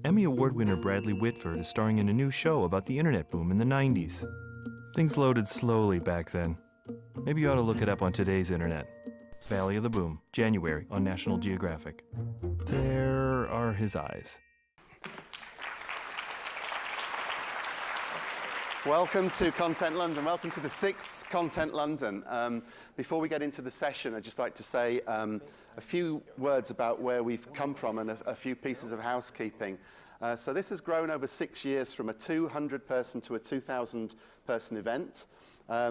Emmy Award winner Bradley Whitford is starring in a new show about the internet boom in the 90s. Things loaded slowly back then. Maybe you ought to look it up on today's internet. Valley of the Boom, January on National Geographic. There are his eyes. Welcome to Content London. Welcome to the 6th Content London. Before we get into the session, I'd just like to say a few words about where we've come from and a few pieces of housekeeping. So this has grown over 6 years from a 200-person to a 2,000-person event,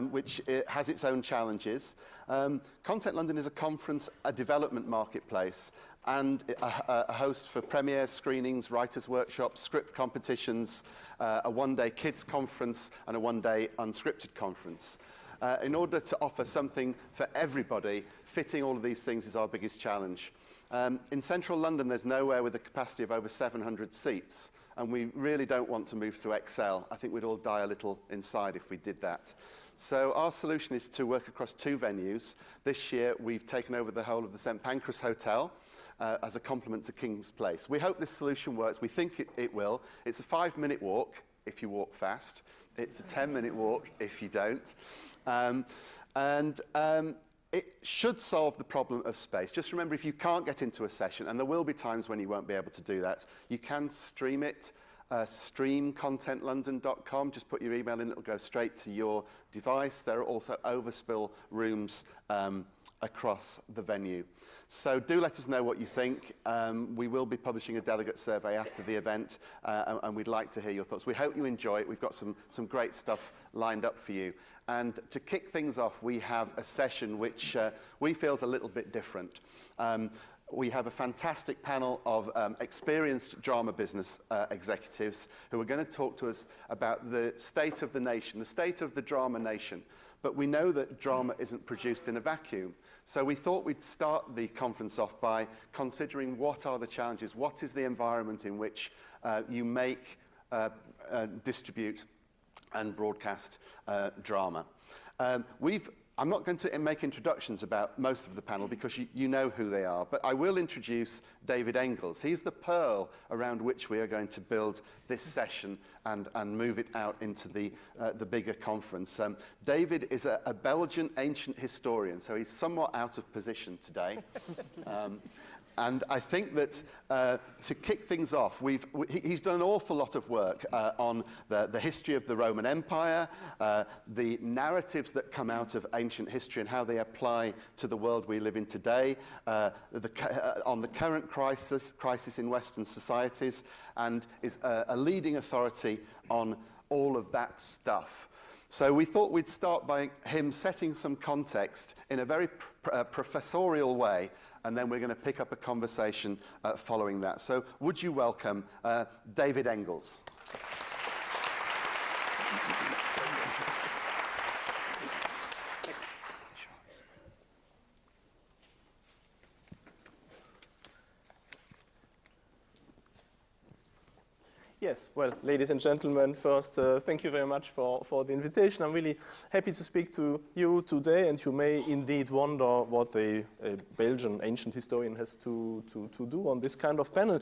which has its own challenges. Content London is a conference, a development marketplace, and a host for premieres, screenings, writers' workshops, script competitions, a one-day kids conference, and a one-day unscripted conference. In order to offer something for everybody, fitting all of these things is our biggest challenge. In central London, there's nowhere with a capacity of over 700 seats, and we really don't want to move to XL. I think we'd all die a little inside if we did that. So our solution is to work across 2 venues. This year, we've taken over the whole of the St Pancras Hotel as a complement to King's Place. We hope this solution works. We think it will. It's a 5-minute walk if you walk fast. It's a 10-minute walk if you don't. It should solve the problem of space. Just remember, if you can't get into a session, and there will be times when you won't be able to do that, you can stream it, streamcontentlondon.com. Just put your email in, it'll go straight to your device. There are also overspill rooms across the venue. So do let us know what you think. We will be publishing a delegate survey after the event, and we'd like to hear your thoughts. We hope you enjoy it. We've got some great stuff lined up for you. And to kick things off, we have a session which we feel is a little bit different. We have a fantastic panel of experienced drama business executives who are going to talk to us about the state of the nation, the state of the drama nation. But we know that drama isn't produced in a vacuum. So we thought we'd start the conference off by considering what are the challenges, what is the environment in which you make, distribute and broadcast drama. I'm not going to make introductions about most of the panel because you know who they are, but I will introduce David Engels. He's the pearl around which we are going to build this session and move it out into the bigger conference. David is a Belgian ancient historian, so he's somewhat out of position today. And I think that to kick things off, he's done an awful lot of work on the history of the Roman Empire, the narratives that come out of ancient history and how they apply to the world we live in today, on the current crisis in Western societies, and is a leading authority on all of that stuff. So we thought we'd start by him setting some context in a very professorial way, and then we're going to pick up a conversation following that. So would you welcome David Engels? Yes, well, ladies and gentlemen, first, thank you very much for the invitation. I'm really happy to speak to you today, and you may indeed wonder what a Belgian ancient historian has to do on this kind of panel.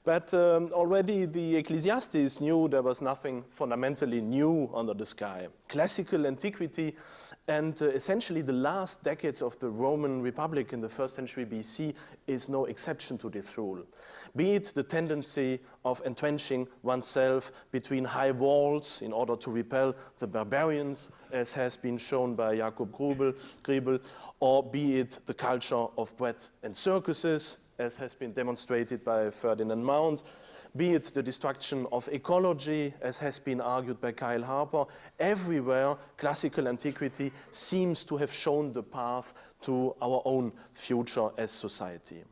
But already the Ecclesiastes knew there was nothing fundamentally new under the sky. Classical antiquity and essentially the last decades of the Roman Republic in the 1st century BC is no exception to this rule. Be it the tendency of entrenching oneself between high walls in order to repel the barbarians, as has been shown by Jakob Griebel, or be it the culture of bread and circuses, as has been demonstrated by Ferdinand Mount, be it the destruction of ecology, as has been argued by Kyle Harper. Everywhere, classical antiquity seems to have shown the path to our own future as society.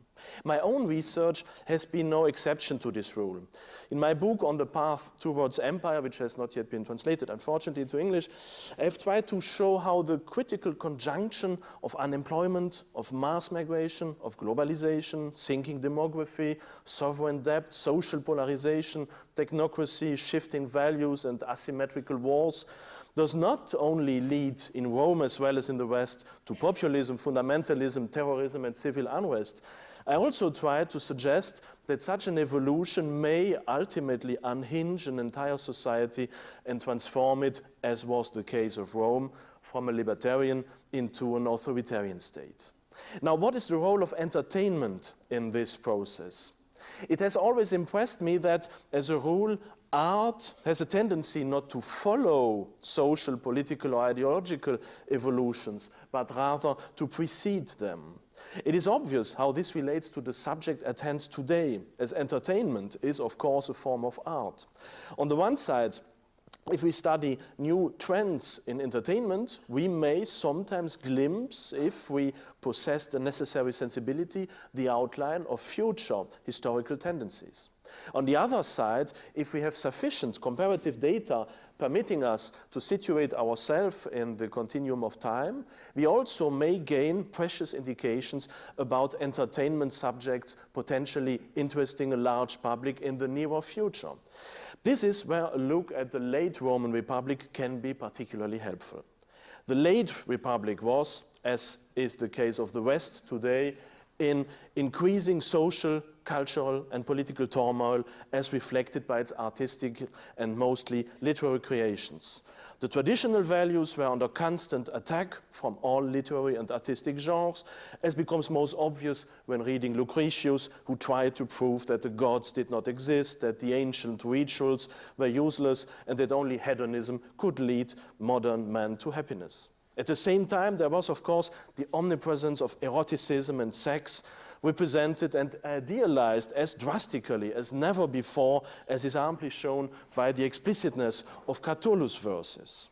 My own research has been no exception to this rule. In my book On the Path Towards Empire, which has not yet been translated, unfortunately, into English, I have tried to show how the critical conjunction of unemployment, of mass migration, of globalization, sinking demography, sovereign debt, social polarization, technocracy, shifting values, and asymmetrical wars does not only lead in Rome as well as in the West to populism, fundamentalism, terrorism, and civil unrest. I also tried to suggest that such an evolution may ultimately unhinge an entire society and transform it, as was the case of Rome, from a libertarian into an authoritarian state. Now, what is the role of entertainment in this process? It has always impressed me that, as a rule, art has a tendency not to follow social, political, or ideological evolutions, but rather to precede them. It is obvious how this relates to the subject at hand today, as entertainment is, of course, a form of art. On the one side, if we study new trends in entertainment, we may sometimes glimpse, if we possess the necessary sensibility, the outline of future historical tendencies. On the other side, if we have sufficient comparative data permitting us to situate ourselves in the continuum of time, we also may gain precious indications about entertainment subjects potentially interesting a large public in the nearer future. This is where a look at the late Roman Republic can be particularly helpful. The late Republic was, as is the case of the West today, in increasing social, cultural, and political turmoil as reflected by its artistic and mostly literary creations. The traditional values were under constant attack from all literary and artistic genres, as becomes most obvious when reading Lucretius, who tried to prove that the gods did not exist, that the ancient rituals were useless, and that only hedonism could lead modern man to happiness. At the same time, there was, of course, the omnipresence of eroticism and sex, represented and idealized as drastically as never before, as is amply shown by the explicitness of Catullus' verses.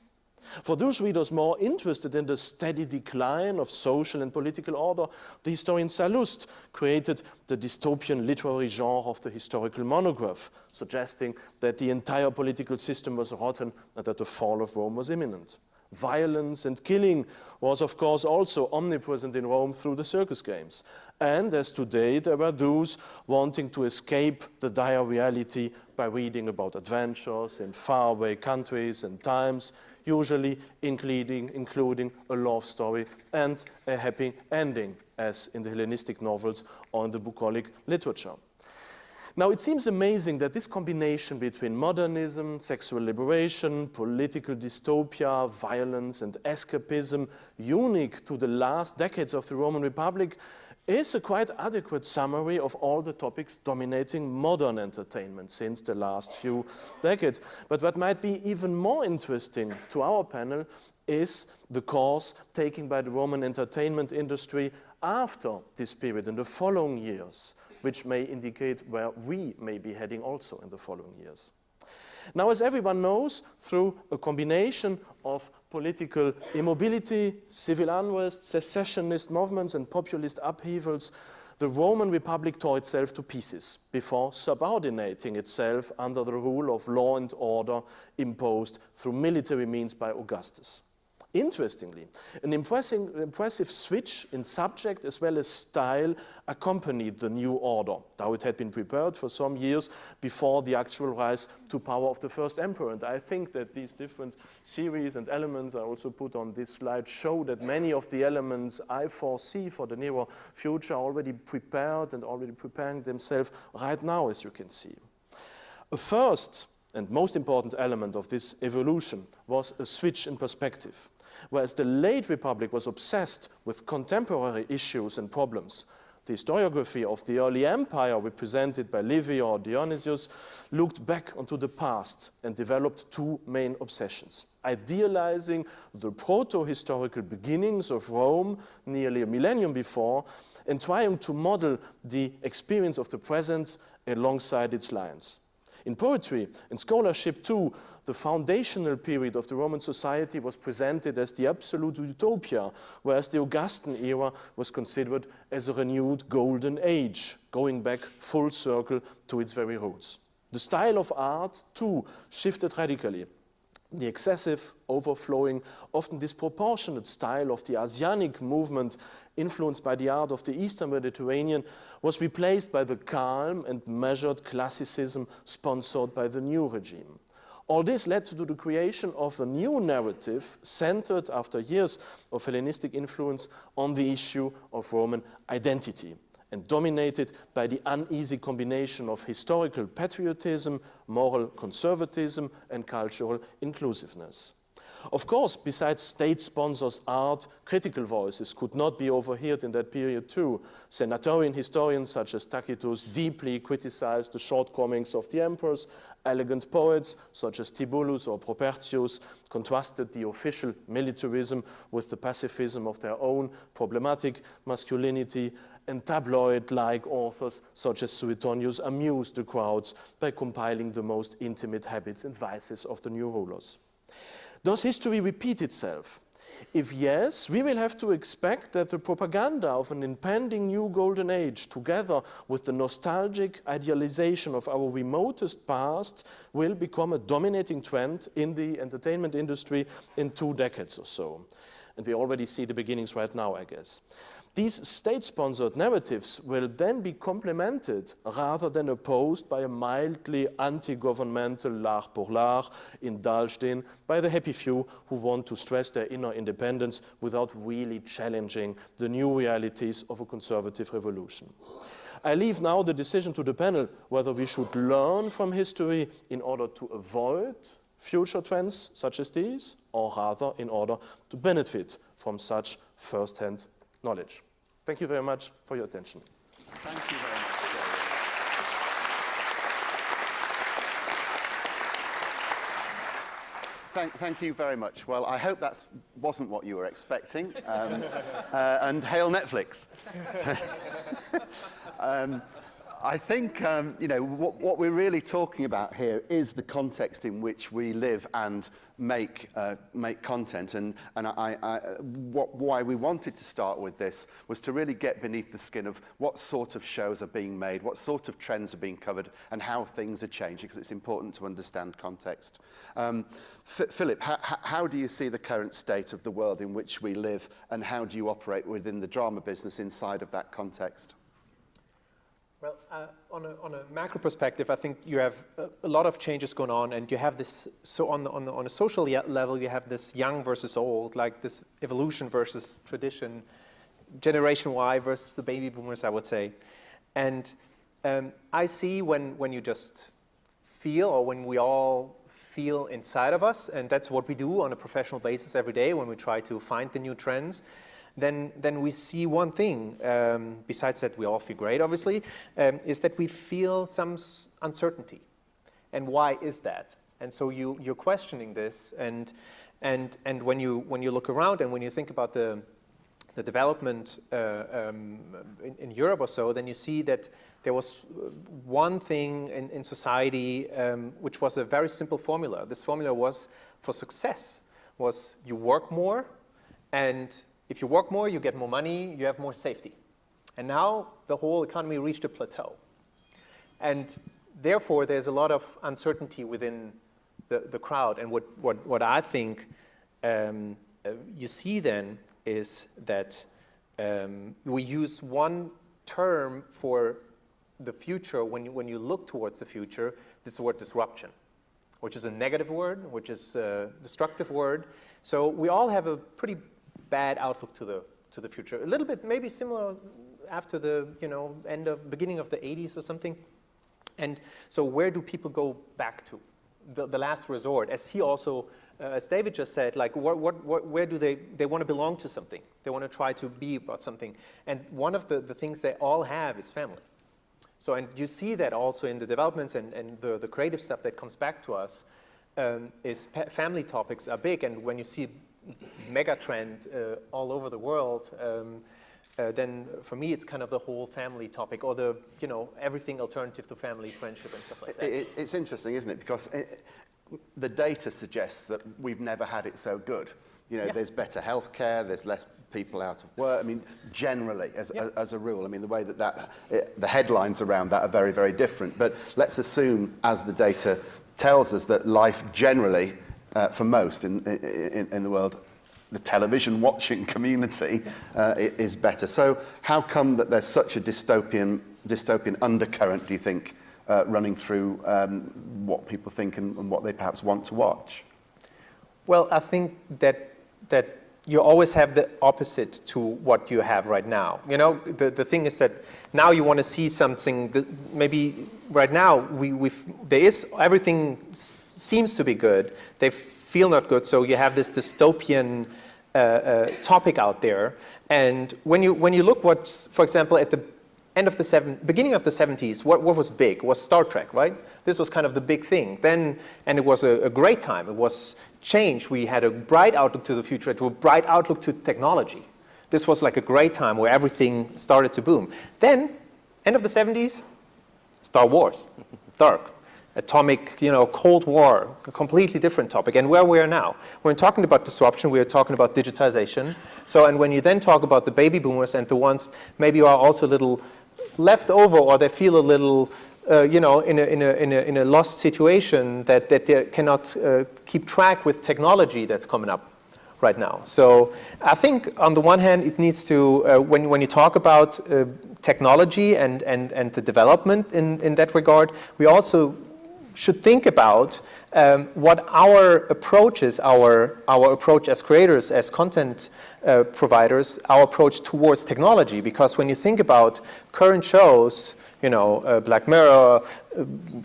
For those readers more interested in the steady decline of social and political order, the historian Sallust created the dystopian literary genre of the historical monograph, suggesting that the entire political system was rotten and that the fall of Rome was imminent. Violence and killing was, of course, also omnipresent in Rome through the circus games. And as today, there were those wanting to escape the dire reality by reading about adventures in faraway countries and times, usually including a love story and a happy ending, as in the Hellenistic novels or in the bucolic literature. Now, it seems amazing that this combination between modernism, sexual liberation, political dystopia, violence, and escapism, unique to the last decades of the Roman Republic, is a quite adequate summary of all the topics dominating modern entertainment since the last few decades. But what might be even more interesting to our panel is the course taken by the Roman entertainment industry after this period, in the following years, which may indicate where we may be heading also in the following years. Now, as everyone knows, through a combination of political immobility, civil unrest, secessionist movements, and populist upheavals, the Roman Republic tore itself to pieces before subordinating itself under the rule of law and order imposed through military means by Augustus. Interestingly, an impressive switch in subject as well as style accompanied the new order, though it had been prepared for some years before the actual rise to power of the first emperor. And I think that these different series and elements I also put on this slide show that many of the elements I foresee for the nearer future are already prepared and already preparing themselves right now, as you can see. A first and most important element of this evolution was a switch in perspective. Whereas the late Republic was obsessed with contemporary issues and problems, the historiography of the early empire, represented by Livy or Dionysius, looked back onto the past and developed two main obsessions: idealizing the proto-historical beginnings of Rome nearly a millennium before, and trying to model the experience of the present alongside its lines. In poetry and scholarship too, the foundational period of the Roman society was presented as the absolute utopia, whereas the Augustan era was considered as a renewed golden age, going back full circle to its very roots. The style of art too shifted radically. The excessive, overflowing, often disproportionate style of the Asiatic movement, influenced by the art of the Eastern Mediterranean, was replaced by the calm and measured classicism sponsored by the new regime. All this led to the creation of a new narrative centered after years of Hellenistic influence on the issue of Roman identity and dominated by the uneasy combination of historical patriotism, moral conservatism, and cultural inclusiveness. Of course, besides state-sponsored art, critical voices could not be overheard in that period too. Senatorian historians such as Tacitus deeply criticized the shortcomings of the emperors. Elegant poets such as Tibullus or Propertius contrasted the official militarism with the pacifism of their own problematic masculinity, and tabloid-like authors such as Suetonius amused the crowds by compiling the most intimate habits and vices of the new rulers. Does history repeat itself? If yes, we will have to expect that the propaganda of an impending new golden age, together with the nostalgic idealization of our remotest past, will become a dominating trend in the entertainment industry in 2 decades or so. And we already see the beginnings right now, I guess. These state-sponsored narratives will then be complemented rather than opposed by a mildly anti-governmental l'art pour l'art indulged in by the happy few who want to stress their inner independence without really challenging the new realities of a conservative revolution. I leave now the decision to the panel whether we should learn from history in order to avoid future trends such as these, or rather in order to benefit from such first-hand knowledge. Thank you very much for your attention. Thank you very much, Jerry. Thank you very much. Well, I hope that wasn't what you were expecting. And hail Netflix. I think what we're really talking about here is the context in which we live and make content. And why we wanted to start with this was to really get beneath the skin of what sort of shows are being made, what sort of trends are being covered, and how things are changing, because it's important to understand context. Philip, how do you see the current state of the world in which we live, and how do you operate within the drama business inside of that context? Well, on a macro perspective, I think you have a lot of changes going on, and you have this. So on a social level, you have this young versus old, like this evolution versus tradition, Generation Y versus the baby boomers, I would say. And I see when you just feel, or when we all feel inside of us, and that's what we do on a professional basis every day when we try to find the new trends. Then we see one thing, besides that we all feel great, obviously, is that we feel some uncertainty. And why is that? And so you're questioning this, and when you look around and when you think about the development in Europe or so, then you see that there was one thing in society which was a very simple formula. This formula was for success, was you work more, and if you work more, you get more money, you have more safety. And now the whole economy reached a plateau. And therefore, there's a lot of uncertainty within the crowd. And what I think you see then is that we use one term for the future when you look towards the future, this word disruption, which is a negative word, which is a destructive word. So we all have a pretty bad outlook to the future. A little bit maybe similar after the beginning of the 80s or something. And so where do people go back to? The last resort, as he also, as David just said, like where do they want to belong to something? They want to try to be about something. And one of the things they all have is family. So, and you see that also in the developments and the creative stuff that comes back to us, is family topics are big. And when you see mega trend all over the world, then for me it's kind of the whole family topic, or the everything alternative to family, friendship, and stuff like that. It's interesting, isn't it? Because the data suggests that we've never had it so good. There's better healthcare, there's less people out of work. I mean, generally, as a rule, I mean, the way the headlines around that are very, very different. But let's assume, as the data tells us, that life generally, for most in the world, the television watching community is better. So how come that there's such a dystopian undercurrent, do you think, running through what people think and what they perhaps want to watch? Well, I think that you always have the opposite to what you have right now. You know, the thing is that now you want to see something that maybe right now everything seems to be good. They feel not good, so you have this dystopian topic out there. And when you look what's, for example, at the beginning of the 70s, what was big was Star Trek, right? This was kind of the big thing. Then, and it was a great time. It was change. We had a bright outlook to the future, a bright outlook to technology. This was like a great time where everything started to boom. Then, end of the 70s, Star Wars, dark. Atomic, Cold War, a completely different topic. And where we are now, when talking about disruption, we are talking about digitization. So, and when you then talk about the baby boomers and the ones maybe who are also a little left over, or they feel a little, in a lost situation that they cannot keep track with technology that's coming up right now. So I think on the one hand, it needs to, when you talk about technology and the development in that regard, we also should think about what our approach is, our approach as creators, as content providers, our approach towards technology. Because when you think about current shows, Black Mirror,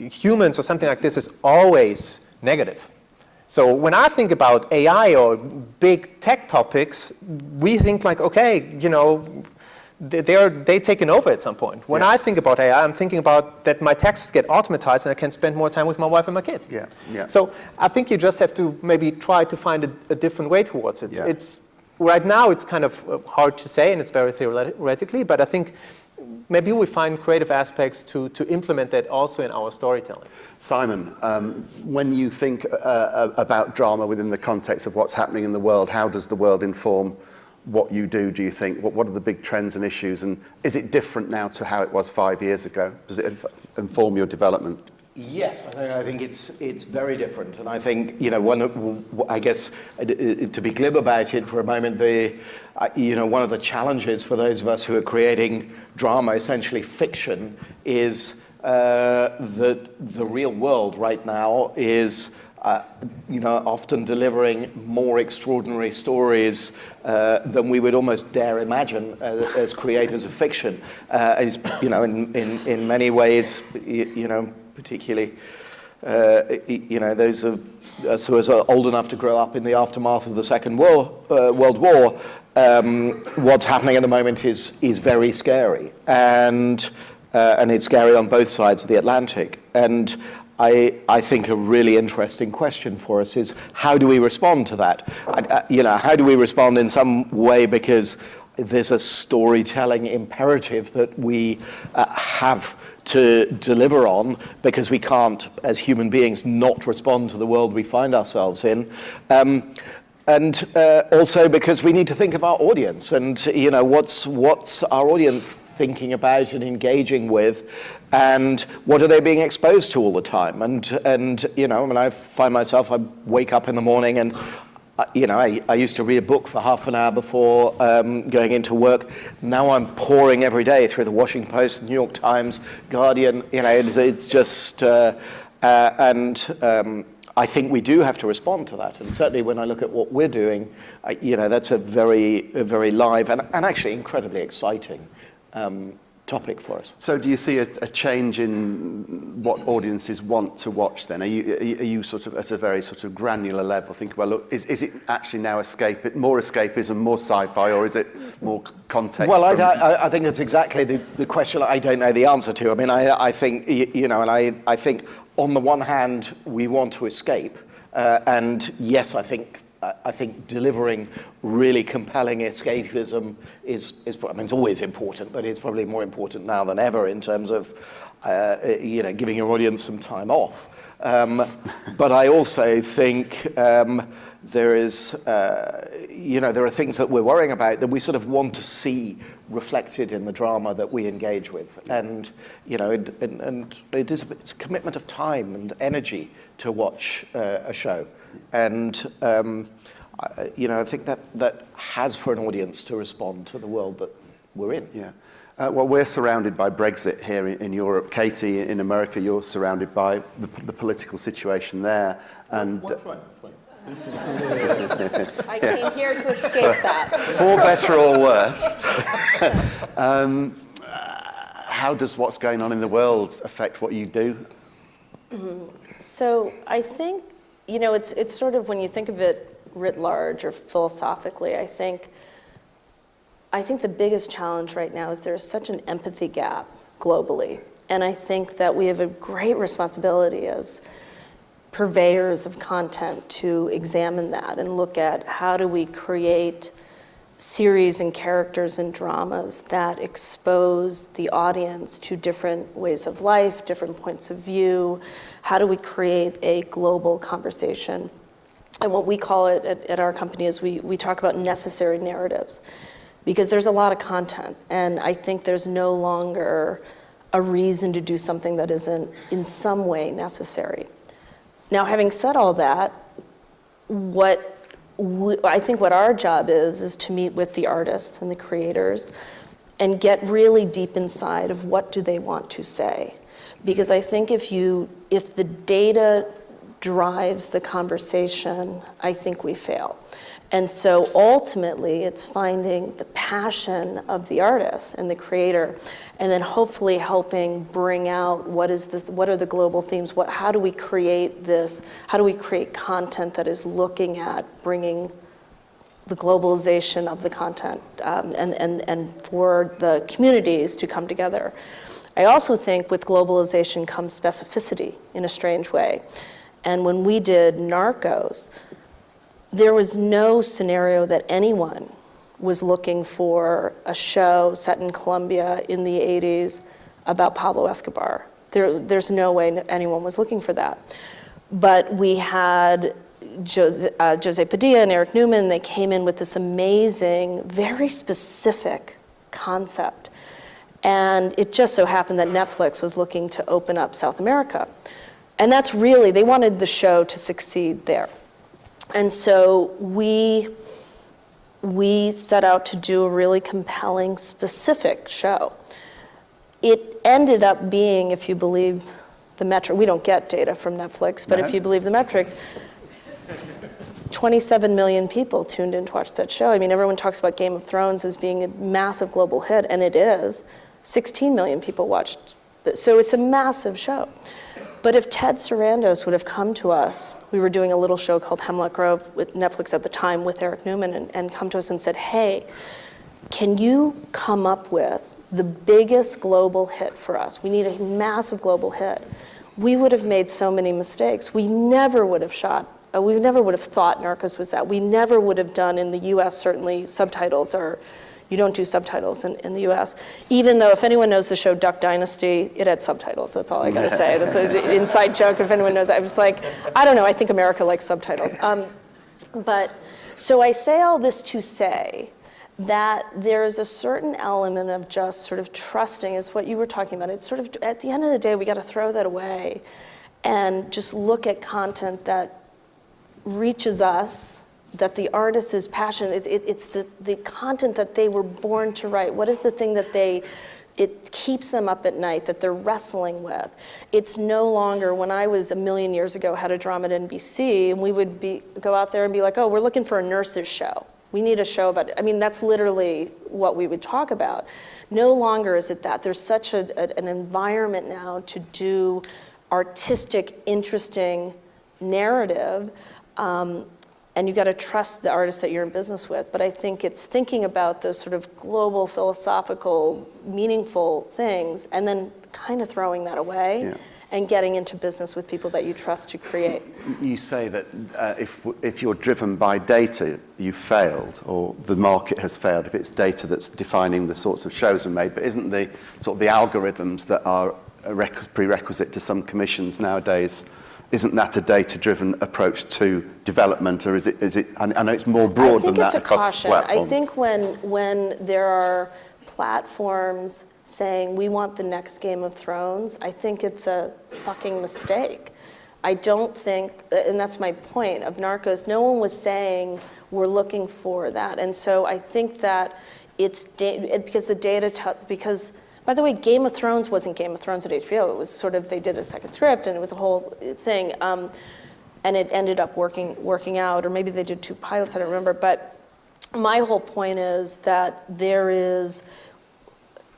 Humans or something like this is always negative. So when I think about AI or big tech topics, we think like, okay, they're taken over at some point. When I think about AI, I'm thinking about that my tasks get automatized and I can spend more time with my wife and my kids. Yeah, yeah. So I think you just have to maybe try to find a different way towards it. Yeah. It's right now it's kind of hard to say and it's very theoretically, but I think maybe we find creative aspects to implement that also in our storytelling. Simon, when you think about drama within the context of what's happening in the world, how does the world inform what you do you think? What are the big trends and issues? And is it different now to how it was 5 years ago? Does it inform your development? Yes, I think it's very different. And I think, I guess, to be glib about it for a moment, one of the challenges for those of us who are creating drama, essentially fiction, is that the real world right now is often delivering more extraordinary stories than we would almost dare imagine as creators of fiction. In many ways, particularly, those of us who are old enough to grow up in the aftermath of the Second World War, what's happening at the moment is very scary, and it's scary on both sides of the Atlantic. And I think a really interesting question for us is, how do we respond to that? How do we respond in some way because there's a storytelling imperative that we have to deliver on, because we can't, as human beings, not respond to the world we find ourselves in. And also because we need to think of our audience and, what's our audience thinking about and engaging with, and what are they being exposed to all the time? And I find myself, I wake up in the morning and I used to read a book for half an hour before going into work. Now I'm pouring every day through the Washington Post, New York Times, Guardian. It's just, I think we do have to respond to that. And certainly when I look at what we're doing, that's a very live and actually incredibly exciting topic for us. So do you see a change in what audiences want to watch then? Are you sort of at a very sort of granular level think, well, look, is it actually now more escapism, more sci-fi, or is it more context? Well, I think that's exactly the question I don't know the answer to. I mean, I think, I think on the one hand, we want to escape. And yes, I think delivering really compelling escapism is it's always important, but it's probably more important now than ever in terms of, giving your audience some time off. But I also think there is, there are things that we're worrying about that we sort of want to see reflected in the drama that we engage with. And, it's a commitment of time and energy to watch a show. And, I think that has for an audience to respond to the world that we're in. Yeah. Well, we're surrounded by Brexit here in Europe. Katie, in America, you're surrounded by the political situation there. And I came here to escape that. for better or worse, how does what's going on in the world affect what you do? So I think, you know, it's sort of, when you think of it writ large or philosophically, I think the biggest challenge right now is there's such an empathy gap globally. And I think that we have a great responsibility as purveyors of content to examine that and look at how do we create series and characters and dramas that expose the audience to different ways of life, different points of view. How do we create a global conversation? And what we call it at our company is we talk about necessary narratives, because there's a lot of content, and I think there's no longer a reason to do something that isn't in some way necessary. Now, having said all that, I think what our job is to meet with the artists and the creators and get really deep inside of what do they want to say. Because I think if the data drives the conversation, I think we fail. And so ultimately, it's finding the passion of the artist and the creator, and then hopefully helping bring out what are the global themes, how do we create this, how do we create content that is looking at bringing the globalization of the content and for the communities to come together. I also think with globalization comes specificity in a strange way. And when we did Narcos, there was no scenario that anyone was looking for a show set in Colombia in the 80s about Pablo Escobar. There's no way anyone was looking for that. But we had Jose Padilla and Eric Newman. They came in with this amazing, very specific concept. And it just so happened that Netflix was looking to open up South America. And that's really, they wanted the show to succeed there. And so we set out to do a really compelling, specific show. It ended up being, if you believe the metric, we don't get data from Netflix, but if you believe the metrics, 27 million people tuned in to watch that show. I mean, everyone talks about Game of Thrones as being a massive global hit, and it is. 16 million people watched. So it's a massive show. But if Ted Sarandos would have come to us, we were doing a little show called Hemlock Grove with Netflix at the time with Eric Newman, and come to us and said, hey, can you come up with the biggest global hit for us? We need a massive global hit. We would have made so many mistakes. We never would have we never would have thought Narcos was that. We never would have done in the US, certainly, subtitles, or you don't do subtitles in the US. Even though, if anyone knows the show Duck Dynasty, it had subtitles. That's all I gotta say. That's an inside joke if anyone knows that. I was like, I don't know, I think America likes subtitles. So I say all this to say that there's a certain element of just sort of trusting, is what you were talking about. It's sort of, at the end of the day, we gotta throw that away and just look at content that reaches us, that the artist is passionate. It's the content that they were born to write. What is the thing that it keeps them up at night, that they're wrestling with? It's no longer, when I was a million years ago, had a drama at NBC, and we would go out there and be like, oh, we're looking for a nurse's show. We need a show about, I mean, that's literally what we would talk about. No longer is it that. There's such an environment now to do artistic, interesting narrative, and you got to trust the artists that you're in business with. But I think it's thinking about those sort of global, philosophical, meaningful things, and then kind of throwing that away and getting into business with people that you trust to create. You say that if you're driven by data, you've failed, or the market has failed, if it's data that's defining the sorts of shows are made. But isn't the sort of the algorithms that are a prerequisite to some commissions nowadays, isn't that a data-driven approach to development, or is it? I know it's more broad than that across the platform. I think when there are platforms saying we want the next Game of Thrones, I think it's a fucking mistake. I don't think, and that's my point of Narcos, no one was saying we're looking for that. And so I think that because the data, because, by the way, Game of Thrones wasn't Game of Thrones at HBO. It was sort of, they did a second script, and it was a whole thing. And it ended up working out, or maybe they did 2 pilots, I don't remember. But my whole point is that there is,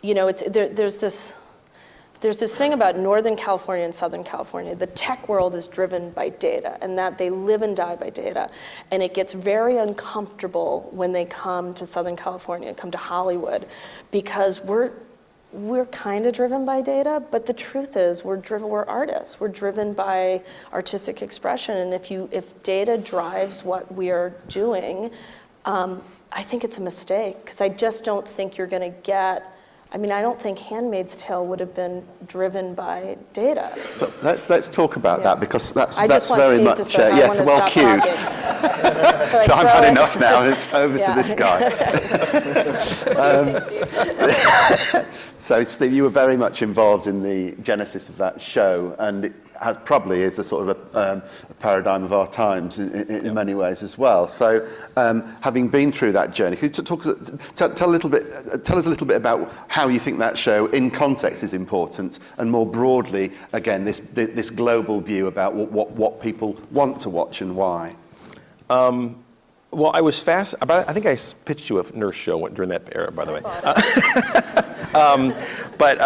there's this thing about Northern California and Southern California. The tech world is driven by data, and that they live and die by data. And it gets very uncomfortable when they come to Southern California, come to Hollywood, because we're kind of driven by data, but the truth is we're artists. We're driven by artistic expression, and if data drives what we are doing, I think it's a mistake, because I just don't think you're going to get. I mean, I don't think Handmaid's Tale would have been driven by data. But let's talk about that, because that's I just want very Steve much to start. I want to well stop cued. talking. So I've had enough now. Over to Yeah. this guy. What do you think, Steve? So Steve, you were very much involved in the genesis of that show, and it probably is a sort of a paradigm of our times in many ways as well. So, having been through that journey, could you tell us a little bit about how you think that show, in context, is important, and more broadly, again, this global view about what people want to watch and why. Well, I was I think I pitched you a nurse show during that era, by the way. But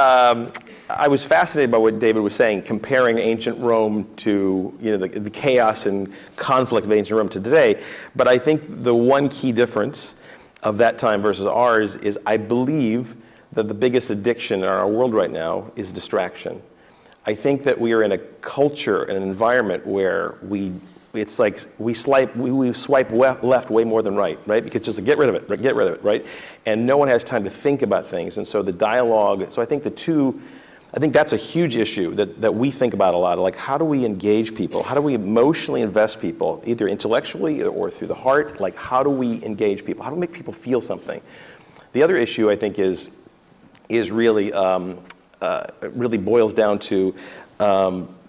I was fascinated by what David was saying, comparing ancient Rome to the chaos and conflict of ancient Rome to today. But I think the one key difference of that time versus ours is I believe that the biggest addiction in our world right now is distraction. I think that we are in a culture and an environment where it's like we swipe left way more than right? Because just to get rid of it, right? And no one has time to think about things. And so the dialogue, so I think that's a huge issue that we think about a lot. Like, how do we engage people? How do we emotionally invest people, either intellectually or through the heart? Like, how do we engage people? How do we make people feel something? The other issue, I think, is really, really boils down to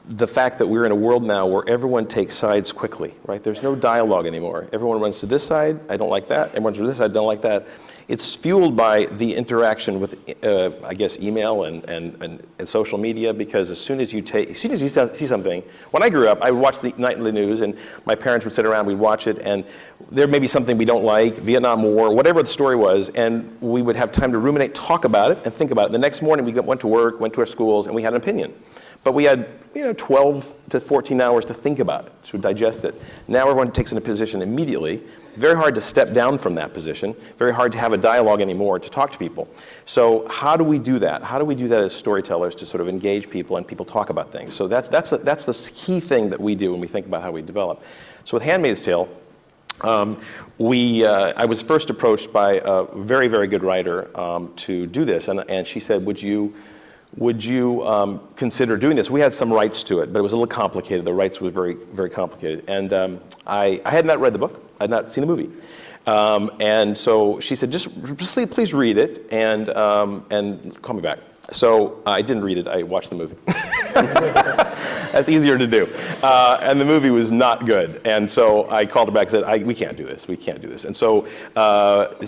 the fact that we're in a world now where everyone takes sides quickly, right? There's no dialogue anymore. Everyone runs to this side, I don't like that. Everyone runs to this side, I don't like that. It's fueled by the interaction with, I guess, email and social media, because as soon as you see something, when I grew up, I would watch the nightly news, and my parents would sit around, we'd watch it, and there may be something we don't like, Vietnam War, whatever the story was, and we would have time to ruminate, talk about it, and think about it. The next morning, we went to work, went to our schools, and we had an opinion. But we had 12 to 14 hours to think about it, to digest it. Now everyone takes in a position immediately. Very hard to step down from that position. Very hard to have a dialogue anymore, to talk to people. So how do we do that? How do we do that as storytellers to sort of engage people and people talk about things? So that's the key thing that we do when we think about how we develop. So with Handmaid's Tale, I was first approached by a very, very good writer to do this, and she said, would you consider doing this? We had some rights to it, but it was a little complicated. The rights was very, very complicated. And I had not read the book. I had not seen the movie. And so she said, just please read it and call me back. So I didn't read it. I watched the movie. That's easier to do. And the movie was not good. And so I called her back and said, we can't do this. We can't do this. And so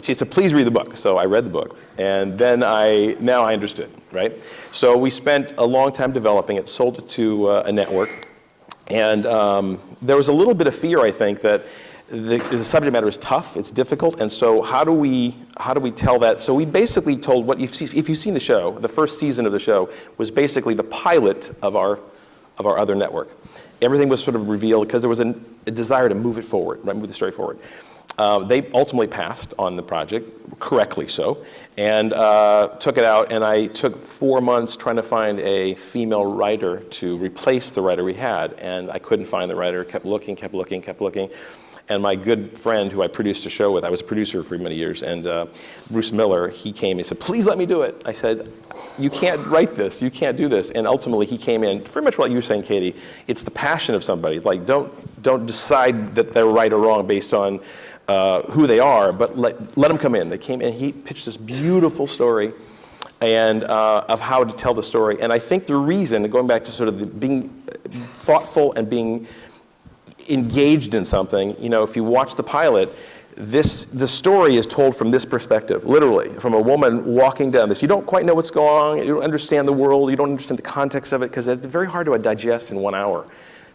she said, please read the book. So I read the book. And then now I understood, right? So we spent a long time developing it, sold it to a network. And there was a little bit of fear, I think, that the subject matter is tough, it's difficult, and so how do we tell that? So we basically told if you've seen the show, the first season of the show was basically the pilot of our other network. Everything was sort of revealed because there was a desire to move it forward, right, move the story forward. They ultimately passed on the project, correctly so, and took it out, and I took 4 months trying to find a female writer to replace the writer we had, and I couldn't find the writer, kept looking. And my good friend who I produced a show with, I was a producer for many years, and Bruce Miller, he came and said, please let me do it. I said, you can't write this, you can't do this. And ultimately he came in, very much what you were saying, Katie, it's the passion of somebody. Like, don't decide that they're right or wrong based on who they are, but let them come in. They came in, he pitched this beautiful story and of how to tell the story. And I think the reason, going back to sort of being thoughtful and being engaged in something, if you watch the pilot, the story is told from this perspective, literally, from a woman walking down this. You don't quite know what's going on, you don't understand the world, you don't understand the context of it, because it's very hard to digest in 1 hour.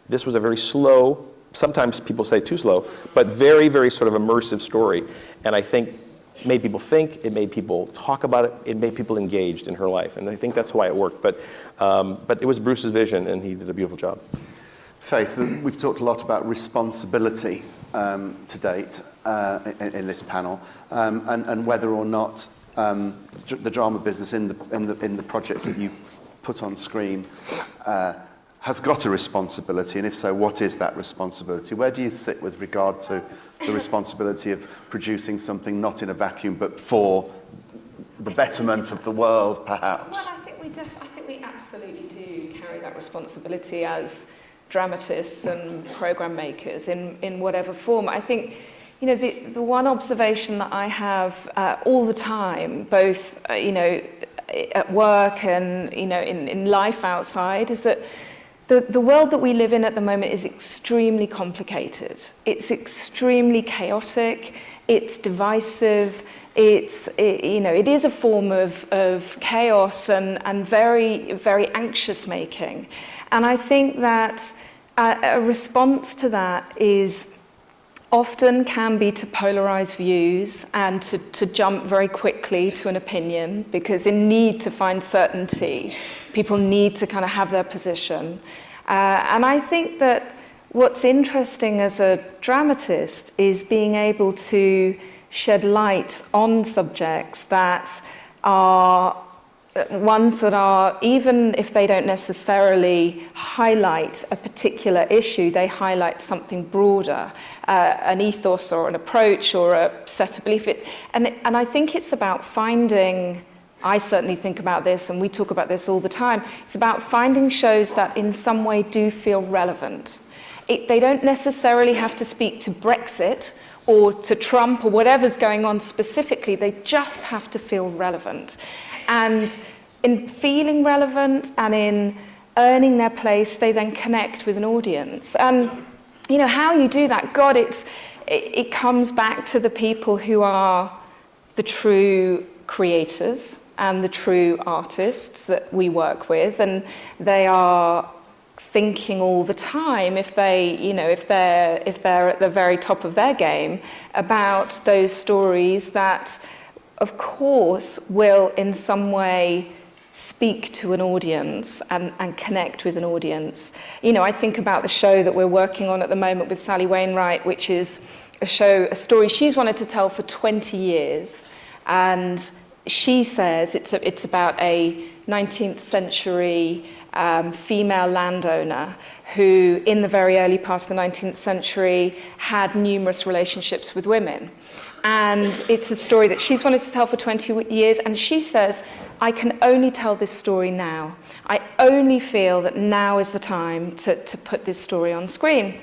This was a very slow, sometimes people say too slow, but very, very sort of immersive story. And I think it made people think, it made people talk about it, it made people engaged in her life. And I think that's why it worked. But it was Bruce's vision, and he did a beautiful job. Faith, we've talked a lot about responsibility to date in this panel, and whether or not the drama business in the projects that you put on screen has got a responsibility, and if so, what is that responsibility? Where do you sit with regard to the responsibility of producing something not in a vacuum, but for the betterment of the world, perhaps? Well, I think we absolutely do carry that responsibility as dramatists and program makers in whatever form. I think, the one observation that I have all the time, both, at work and, in life outside, is that the world that we live in at the moment is extremely complicated. It's extremely chaotic. It's divisive. It is a form of chaos and very, very anxious making. And I think that a response to that often can be to polarize views and to jump very quickly to an opinion, because in need to find certainty, people need to kind of have their position. And I think that what's interesting as a dramatist is being able to shed light on subjects that are ones that are, even if they don't necessarily highlight a particular issue, they highlight something broader, an ethos or an approach or a set of belief. And I think it's about finding, I certainly think about this, and we talk about this all the time, it's about finding shows that in some way do feel relevant. They don't necessarily have to speak to Brexit or to Trump or whatever's going on specifically, they just have to feel relevant. And in feeling relevant and in earning their place, they then connect with an audience. And how you do that, God, it comes back to the people who are the true creators and the true artists that we work with, and they are thinking all the time, if they're at the very top of their game, about those stories that, of course, will in some way speak to an audience and connect with an audience. I think about the show that we're working on at the moment with Sally Wainwright, which is a story she's wanted to tell for 20 years. And she says it's about a 19th century female landowner who, in the very early part of the 19th century, had numerous relationships with women. And it's a story that she's wanted to tell for 20 years, and she says, I can only tell this story now. I only feel that now is the time to put this story on screen.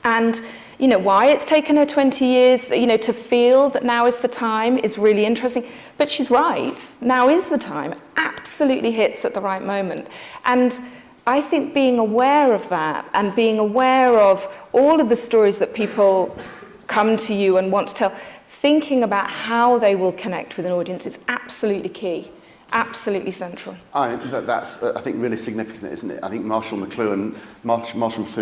And why it's taken her 20 years, to feel that now is the time is really interesting. But she's right, now is the time. It absolutely hits at the right moment. And I think being aware of that and being aware of all of the stories that people come to you and want to tell, thinking about how they will connect with an audience is absolutely key, absolutely central. That's, I think, really significant, isn't it? I think Marshall McLuhan,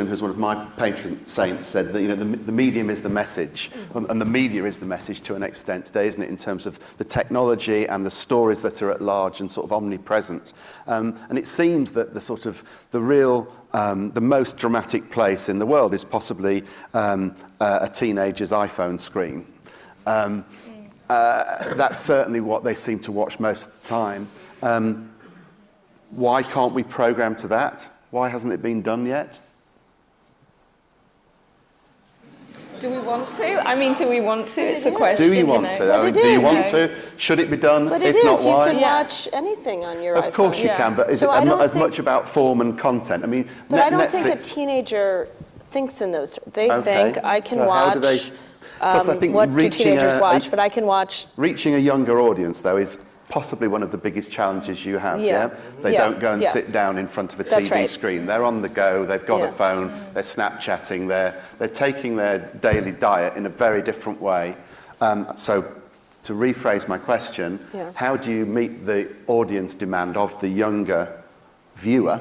who's one of my patron saints, said that the medium is the message, and the media is the message to an extent today, isn't it, in terms of the technology and the stories that are at large and sort of omnipresent. And it seems that the most dramatic place in the world is possibly a teenager's iPhone screen. That's certainly what they seem to watch most of the time. Why can't we program to that? Why hasn't it been done yet? Do we want to? I mean, do we want to? It's a question. Do you want to? Do you want to? Should it be done? But if it not, is. why? You can watch anything on your iPhone. Of course you can, but is it as much about form and content? I mean, but I don't think a teenager thinks in those. They think I can watch. How do they? Plus, I think what do teenagers watch? But I can watch. Reaching a younger audience, though, is possibly one of the biggest challenges you have, Yeah. They Yeah. don't go and Yes. sit down in front of a That's TV right. screen. They're on the go, they've got Yeah. a phone, they're Snapchatting, they're taking their daily diet in a very different way. So to rephrase my question, Yeah. how do you meet the audience demand of the younger viewer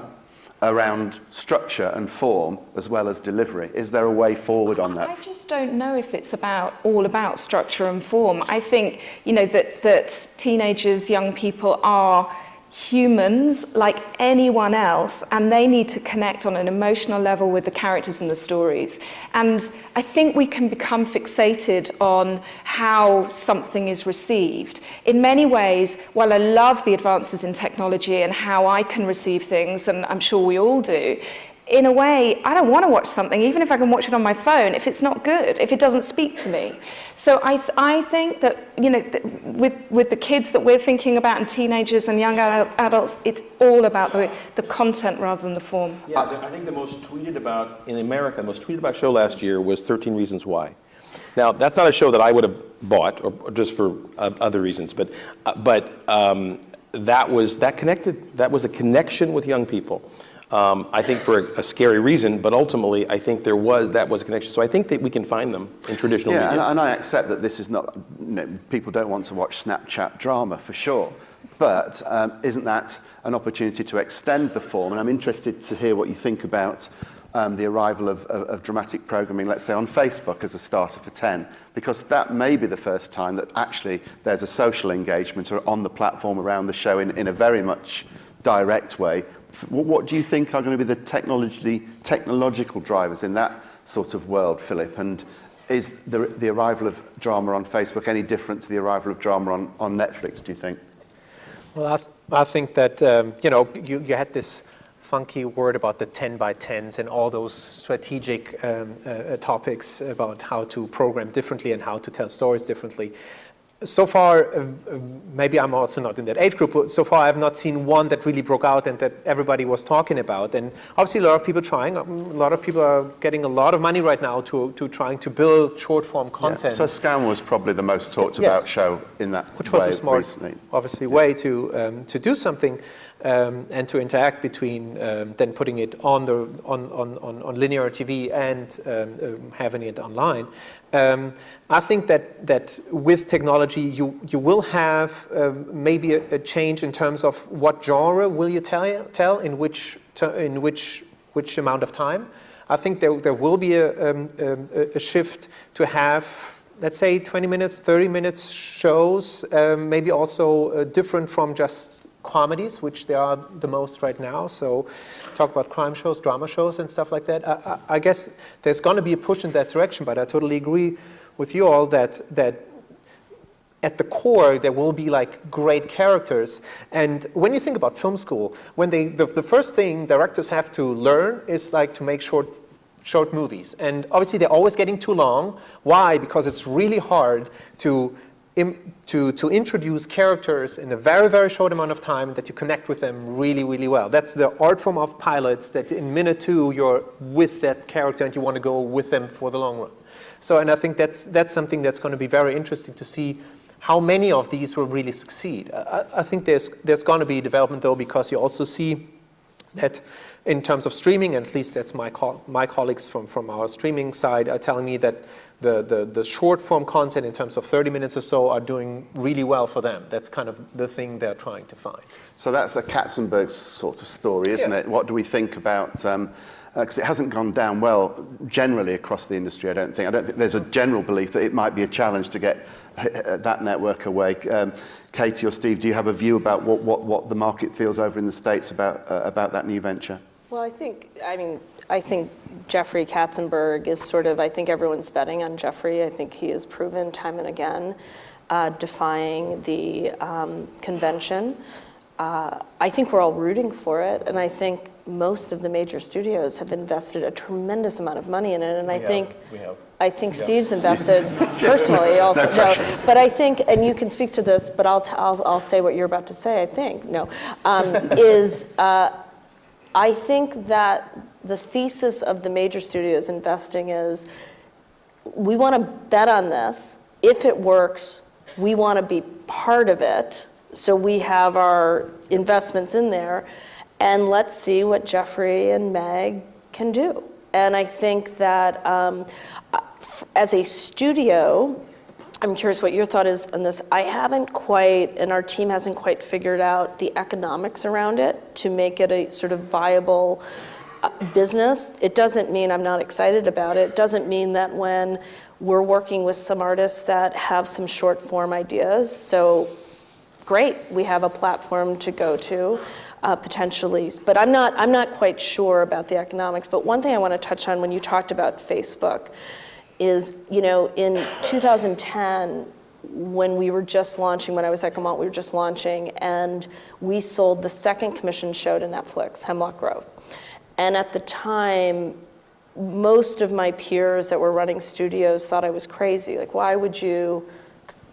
around structure and form as well as delivery? Is there a way forward on that? I just don't know if it's all about structure and form. I think, that teenagers, young people are humans like anyone else, and they need to connect on an emotional level with the characters and the stories. And I think we can become fixated on how something is received. In many ways, while I love the advances in technology and how I can receive things, and I'm sure we all do, in a way, I don't want to watch something, even if I can watch it on my phone, if it's not good, if it doesn't speak to me. So I think that, with the kids that we're thinking about, and teenagers and young adults, it's all about the content rather than the form. Yeah, I think the most tweeted about, in America, the most tweeted about show last year was 13 Reasons Why. Now, that's not a show that I would have bought, or just for other reasons, but that was a connection with young people. I think for a scary reason, but ultimately I think that was a connection. So I think that we can find them in traditional media. Yeah, and I accept that this is not, people don't want to watch Snapchat drama for sure, but isn't that an opportunity to extend the form? And I'm interested to hear what you think about the arrival of dramatic programming, let's say on Facebook as a starter for 10, because that may be the first time that actually there's a social engagement on the platform around the show in a very much direct way. What do you think are going to be the technological drivers in that sort of world, Philip? And is the arrival of drama on Facebook any different to the arrival of drama on Netflix, do you think? Well, I think that, you had this funky word about the 10 by 10s and all those strategic topics about how to program differently and how to tell stories differently. So far, maybe I'm also not in that age group, but so far I've not seen one that really broke out and that everybody was talking about. And obviously a lot of people trying, a lot of people are getting a lot of money right now to trying to build short form content. Yeah. So Scam was probably the most talked about show in that Which was a smart, recently. obviously, way to do something and to interact between then putting it on linear TV and having it online. I think that with technology, you will have maybe a change in terms of what genre will you tell in which amount of time. I think there will be a shift to have, let's say, 20 minutes, 30 minutes shows, maybe also different from just comedies, which they are the most right now. So talk about crime shows, drama shows and stuff like that. I guess there's going to be a push in that direction, but I totally agree with you all that at the core there will be like great characters. And when you think about film school, when the first thing directors have to learn is like to make short movies. And obviously they're always getting too long. Why? Because it's really hard to introduce characters in a very, very short amount of time that you connect with them really, really well. That's the art form of pilots, that in minute 2 you're with that character and you want to go with them for the long run. So, and I think that's something that's going to be very interesting to see how many of these will really succeed. I think there's going to be development though, because you also see that in terms of streaming, and at least that's my colleagues from our streaming side are telling me that the short form content in terms of 30 minutes or so are doing really well for them. That's kind of the thing they're trying to find. So that's a Katzenberg sort of story, isn't it? What do we think about, because it hasn't gone down well generally across the industry, I don't think there's a general belief that it might be a challenge to get that network away. Katie or Steve, do you have a view about what the market feels over in the States about that new venture? Well, I think Jeffrey Katzenberg is sort of, I think everyone's betting on Jeffrey. I think he has proven time and again defying the convention. I think we're all rooting for it, and I think most of the major studios have invested a tremendous amount of money in it, and I think Steve's invested personally also. No, but I think, and you can speak to this, but I'll say what you're about to say. I think I think that the thesis of the major studios investing is, we want to bet on this. If it works, we want to be part of it. So we have our investments in there, and let's see what Jeffrey and Meg can do. And I think that as a studio, I'm curious what your thought is on this. I haven't quite, and our team hasn't quite figured out the economics around it to make it a sort of viable business. It doesn't mean I'm not excited about it. It doesn't mean that when we're working with some artists that have some short form ideas, so great, we have a platform to go to potentially. But I'm not quite sure about the economics. But one thing I want to touch on when you talked about Facebook is, in 2010, when we were just launching, when I was at Gaumont, we were just launching, and we sold the second commissioned show to Netflix, Hemlock Grove. And at the time, most of my peers that were running studios thought I was crazy. Like, why would you,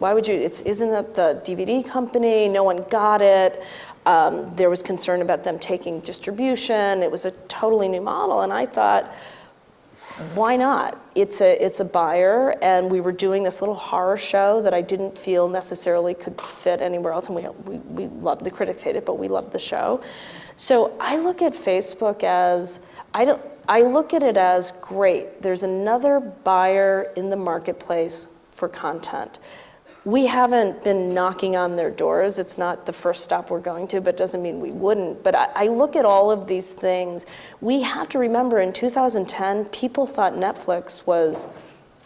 isn't that the DVD company? No one got it. There was concern about them taking distribution. It was a totally new model. And I thought, why not? It's a buyer, and we were doing this little horror show that I didn't feel necessarily could fit anywhere else, and we loved, the critics hated it, but we loved the show. So I look at Facebook as, I look at it as great. There's another buyer in the marketplace for content. We haven't been knocking on their doors. It's not the first stop we're going to, but doesn't mean we wouldn't. But I look at all of these things. We have to remember in 2010, people thought Netflix was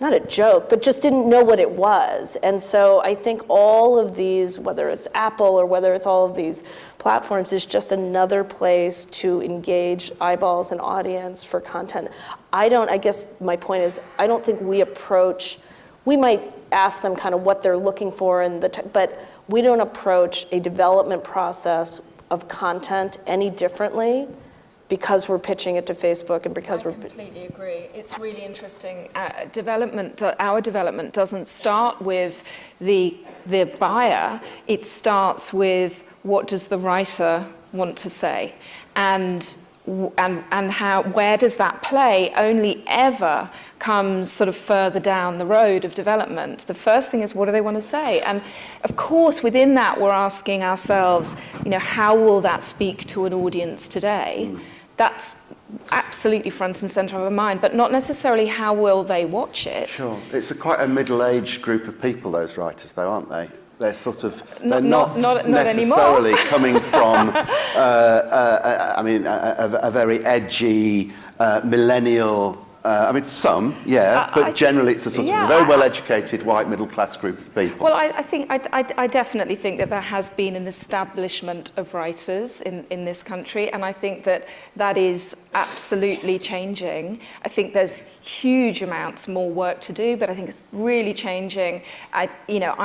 not a joke, but just didn't know what it was. And so I think all of these, whether it's Apple or whether it's all of these platforms, is just another place to engage eyeballs and audience for content. I guess my point is, I don't think we might ask them kind of what they're looking for, but we don't approach a development process of content any differently because we're pitching it to Facebook and because I completely agree. It's really interesting. Our development doesn't start with the buyer. It starts with what does the writer want to say, and where does that play only ever comes sort of further down the road of development. The first thing is, what do they want to say? And of course, within that, we're asking ourselves, how will that speak to an audience today? That's absolutely front and center of our mind, but not necessarily how will they watch it. Sure. It's quite a middle-aged group of people, those writers, though, aren't they? They're sort of, they're not necessarily coming from, a very edgy, millennial, some, but generally it's a sort of a very well-educated, white, middle-class group of people. Well, I definitely think that there has been an establishment of writers in this country, and I think that is absolutely changing. I think there's huge amounts more work to do, but I think it's really changing. I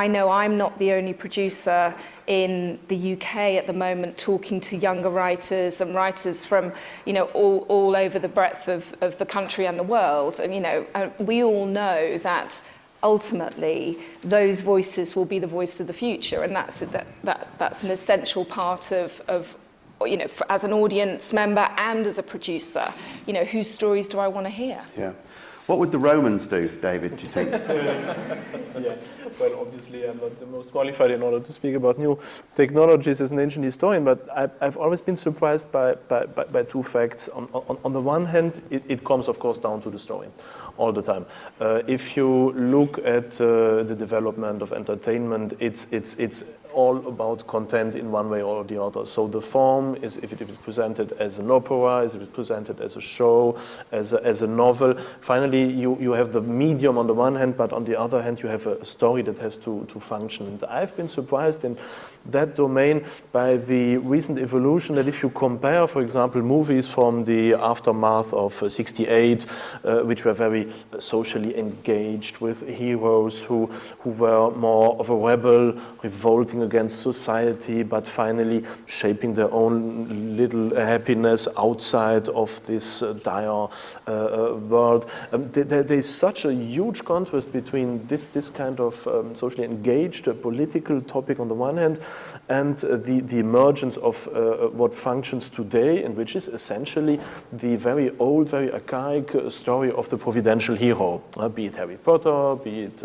know I'm not the only producer in the UK at the moment talking to younger writers and writers from all over the breadth of the country and the world, and we all know that ultimately those voices will be the voice of the future, and that's an essential part of as an audience member and as a producer, whose stories do I want to hear? Yeah. What would the Romans do, David, do you think? Well, obviously I'm not the most qualified in order to speak about new technologies as an ancient historian, but I've always been surprised by two facts. On the one hand, it comes, of course, down to the story all the time. If you look at the development of entertainment, it's all about content in one way or the other. So the form is, if it is presented as an opera, if it is presented as a show, as a novel. Finally, you have the medium on the one hand, but on the other hand, you have a story that has to function. And I've been surprised in that domain by the recent evolution that if you compare, for example, movies from the aftermath of '68, which were very socially engaged with heroes who were more of a rebel, revolting against society, but finally shaping their own little happiness outside of this dire world. There is such a huge contrast between this this kind of socially engaged political topic on the one hand, and the emergence of what functions today, and which is essentially the very old, very archaic story of the providential hero, be it Harry Potter, be it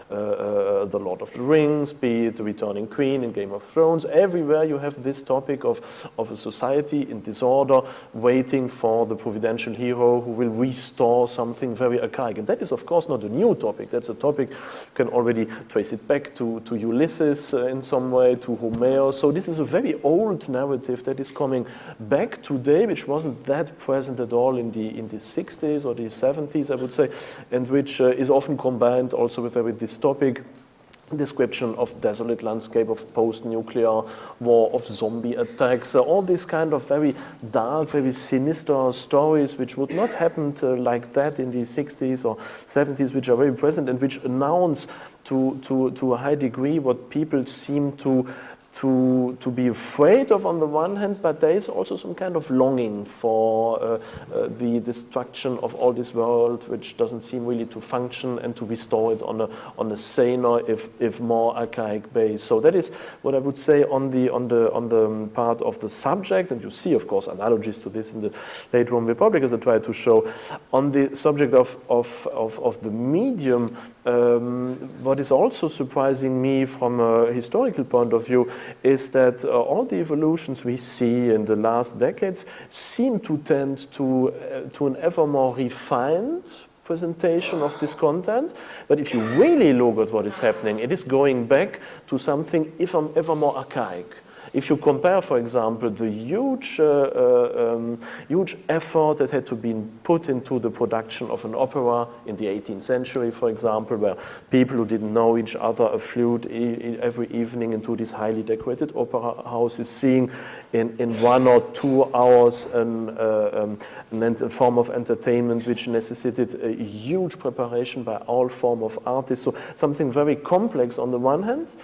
The Lord of the Rings, be it the Returning Queen in Game of Thrones. Everywhere you have this topic of a society in disorder, waiting for the providential hero who will restore something very archaic. And that is, of course, not a new topic. That's a topic you can already trace it back to Ulysses in some way, to Homer. So this is a very old narrative that is coming back today, which wasn't that present at all in the 60s or the 70s, I would say, and which is often combined also with a very dystopic description of desolate landscape, of post-nuclear war, of zombie attacks, all these kind of very dark, very sinister stories which would not happen like that in the 60s or 70s, which are very present and which announce to a high degree what people seem to be afraid of on the one hand, but there is also some kind of longing for the destruction of all this world, which doesn't seem really to function, and to restore it on a saner, if more archaic base. So that is what I would say on the part of the subject, and you see, of course, analogies to this in the late Roman Republic, as I tried to show. On the subject of the medium, what is also surprising me from a historical point of view is that all the evolutions we see in the last decades seem to tend to an ever more refined presentation of this content. But if you really look at what is happening, it is going back to something ever more archaic. If you compare, for example, the huge effort that had to be put into the production of an opera in the 18th century, for example, where people who didn't know each other afflued every evening into these highly decorated opera houses, seeing in 1 or 2 hours a form of entertainment which necessitated a huge preparation by all form of artists. So something very complex on the one hand,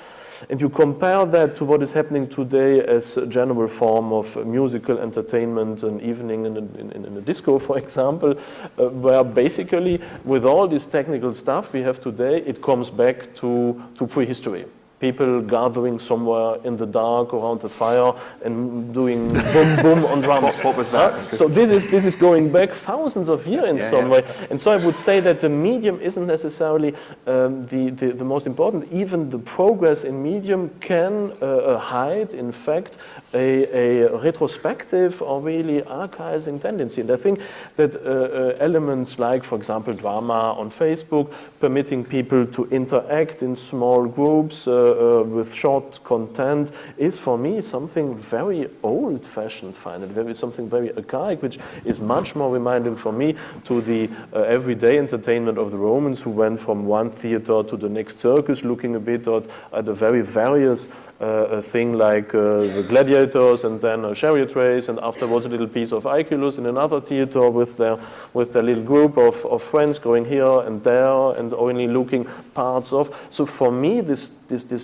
and you compare that to what is happening today as a general form of musical entertainment, an evening in a disco, for example, where basically with all this technical stuff we have today, it comes back to prehistory. People gathering somewhere in the dark around the fire and doing boom boom on drums. What was that? So this is going back thousands of years in some way. And so I would say that the medium isn't necessarily the most important. Even the progress in medium can hide, in fact, a retrospective or really archiving tendency. And I think that elements like, for example, drama on Facebook, permitting people to interact in small groups with short content, is for me something very old-fashioned, something very archaic, which is much more reminding for me to the everyday entertainment of the Romans, who went from one theater to the next circus, looking a bit at a very various thing like the gladiators, and then a chariot race, and afterwards a little piece of Iculus in another theater with their little group of friends going here and there and only looking parts of. So for me, this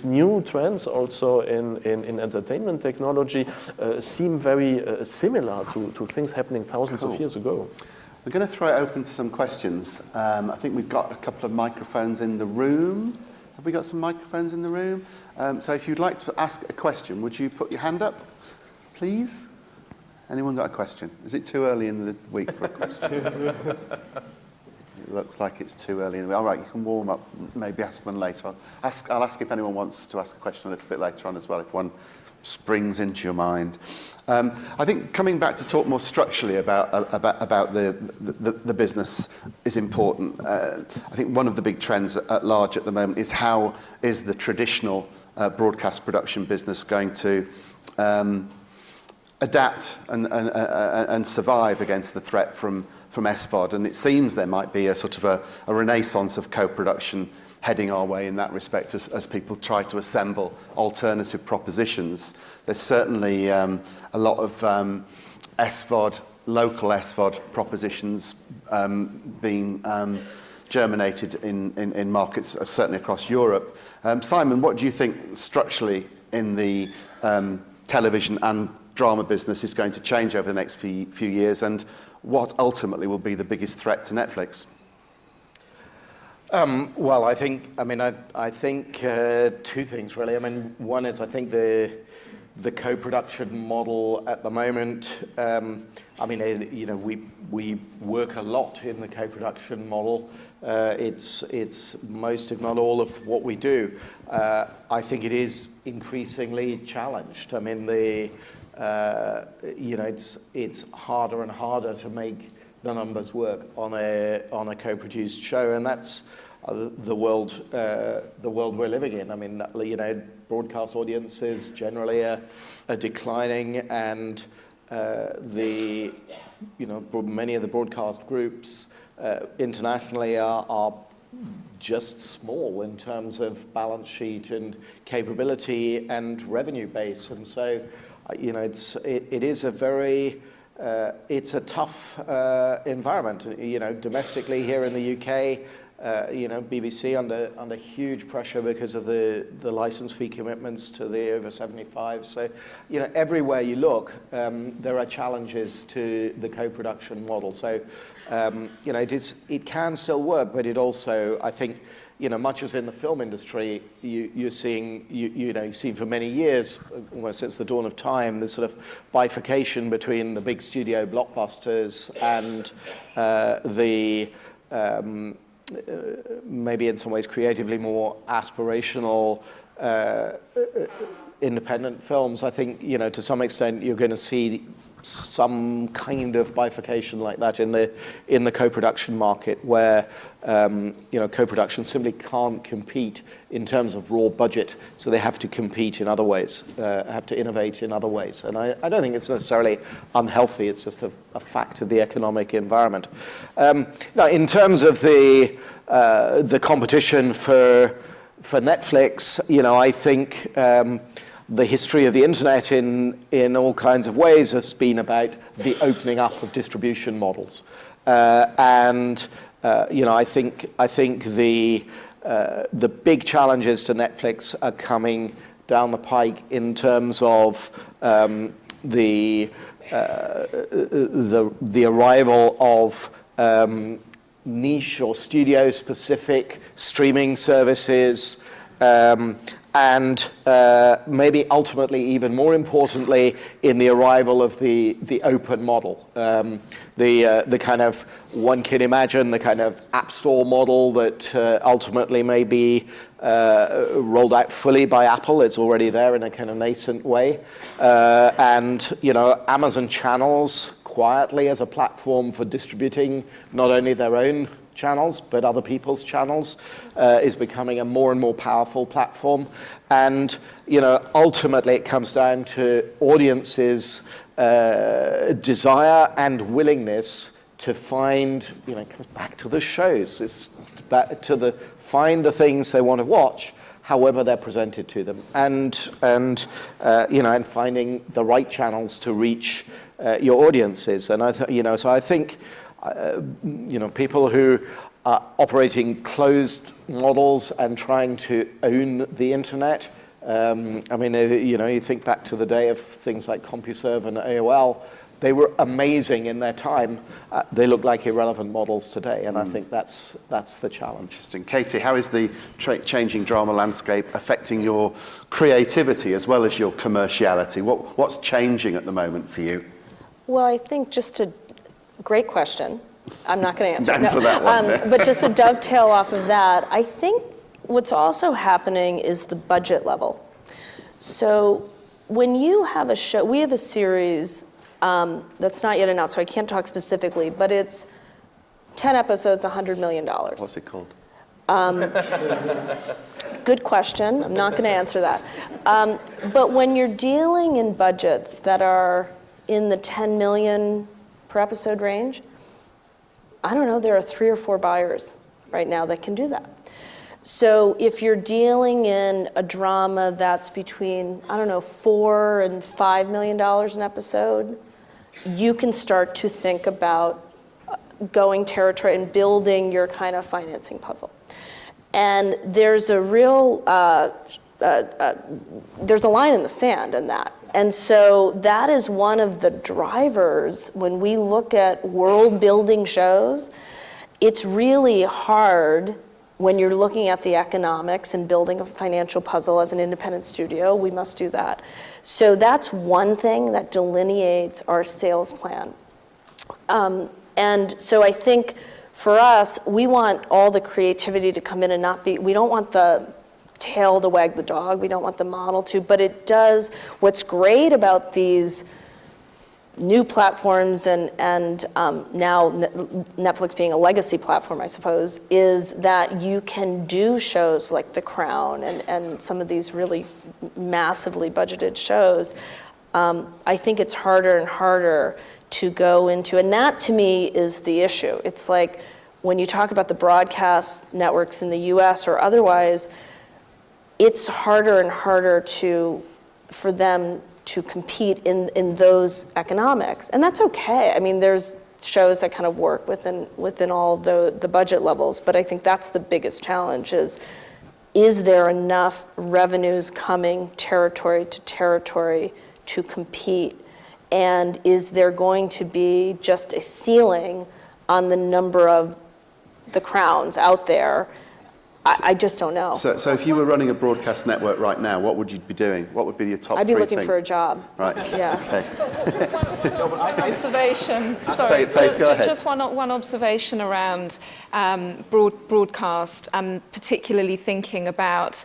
new trends also in entertainment technology seem very similar to things happening thousands of years ago. We're going to throw it open to some questions. I think we've got a couple of microphones in the room. Have we got some microphones in the room? So if you'd like to ask a question, would you put your hand up, please? Anyone got a question? Is it too early in the week for a question? It looks like it's too early in the week. All right, you can warm up, maybe ask one later. I'll ask if anyone wants to ask a question a little bit later on as well, if one springs into your mind. I think coming back to talk more structurally about the business is important. I think one of the big trends at large at the moment is how is the traditional broadcast production business going to adapt and survive against the threat from SVOD, and it seems there might be a sort of a renaissance of co-production heading our way in that respect as people try to assemble alternative propositions. There's certainly a lot of SVOD, local SVOD propositions being germinated in markets, certainly across Europe. Simon, what do you think structurally in the television and drama business is going to change over the next few years, and what ultimately will be the biggest threat to Netflix? Well, I think two things really. I mean, one is I think the co-production model at the moment. We work a lot in the co-production model. It's most, if not all, of what we do. I think it is increasingly challenged. I mean, it's harder and harder to make the numbers work on a co-produced show, and that's the world we're living in. I mean, broadcast audiences generally are declining, and many of the broadcast groups internationally are just small in terms of balance sheet and capability and revenue base, and so it is a very it's a tough environment. Domestically here in the UK, BBC under huge pressure because of the license fee commitments to the over 75. So, everywhere you look, there are challenges to the co-production model. So, it can still work, but it also, I think, much as in the film industry, you've seen for many years, almost since the dawn of time, this sort of bifurcation between the big studio blockbusters and maybe in some ways creatively more aspirational independent films. I think, to some extent you're going to see some kind of bifurcation like that in the co-production market, where co-production simply can't compete in terms of raw budget, so they have to compete in other ways, have to innovate in other ways. And I don't think it's necessarily unhealthy, it's just a fact of the economic environment. Now, in terms of the competition for Netflix, I think the history of the internet in all kinds of ways has been about the opening up of distribution models, and I think the big challenges to Netflix are coming down the pike in terms of the arrival of niche or studio-specific streaming services. And maybe ultimately, even more importantly, in the arrival of the open model, the kind of, one can imagine, the kind of app store model that ultimately may be rolled out fully by Apple. It's already there in a kind of nascent way, and Amazon channels quietly as a platform for distributing not only their own channels, but other people's channels, is becoming a more and more powerful platform. And, ultimately it comes down to audiences' desire and willingness to find, it comes back to the shows, it's back to find the things they want to watch, however they're presented to them, and finding the right channels to reach your audiences. And so I think people who are operating closed models and trying to own the internet. You think back to the day of things like CompuServe and AOL. They were amazing in their time. They look like irrelevant models today, and I think that's the challenge. Interesting. Katie, how is the changing drama landscape affecting your creativity as well as your commerciality? What's changing at the moment for you? Well, I think great question. I'm not going to answer that one. But just to dovetail off of that, I think what's also happening is the budget level. So when you have a show, we have a series that's not yet announced, so I can't talk specifically, but it's 10 episodes, $100 million. What's it called? Good question. I'm not going to answer that. But when you're dealing in budgets that are in the 10 million per episode range, I don't know, there are 3 or 4 buyers right now that can do that. So if you're dealing in a drama that's between, $4 and $5 million an episode, you can start to think about going territory and building your kind of financing puzzle. And there's a real, there's a line in the sand in that. And so that is one of the drivers when we look at world-building shows. It's really hard when you're looking at the economics and building a financial puzzle as an independent studio, we must do that. So that's one thing that delineates our sales plan. And so I think for us, we want all the creativity to come in and not be, we don't want the tail to wag the dog, we don't want the model to, but it does, what's great about these new platforms and now Netflix being a legacy platform, I suppose, is that you can do shows like The Crown and some of these really massively budgeted shows. I think it's harder and harder to go into, and that to me is the issue. It's like when you talk about the broadcast networks in the US or otherwise, it's harder and harder for them to compete in those economics. And that's okay. I mean, there's shows that kind of work within all the budget levels, but I think that's the biggest challenge is there enough revenues coming territory to territory to compete? And is there going to be just a ceiling on the number of the crowns out there? I just don't know. So if you were running a broadcast network right now, what would you be doing? What would be your top I'd be three looking things? for a job. Right. Yeah. Okay. Observation. Sorry, Faith, go ahead. Just one observation around broadcast, and particularly thinking about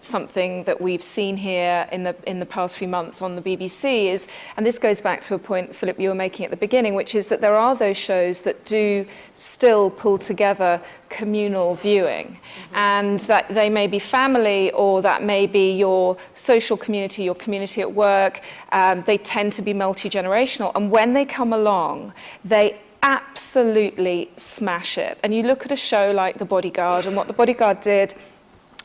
something that we've seen here in the past few months on the BBC is, and this goes back to a point, Philip, you were making at the beginning, which is that there are those shows that do still pull together communal viewing, and that they may be family, or that may be your social community, your community at work. They tend to be multi-generational, and when they come along, they absolutely smash it. And you look at a show like The Bodyguard, and what The Bodyguard did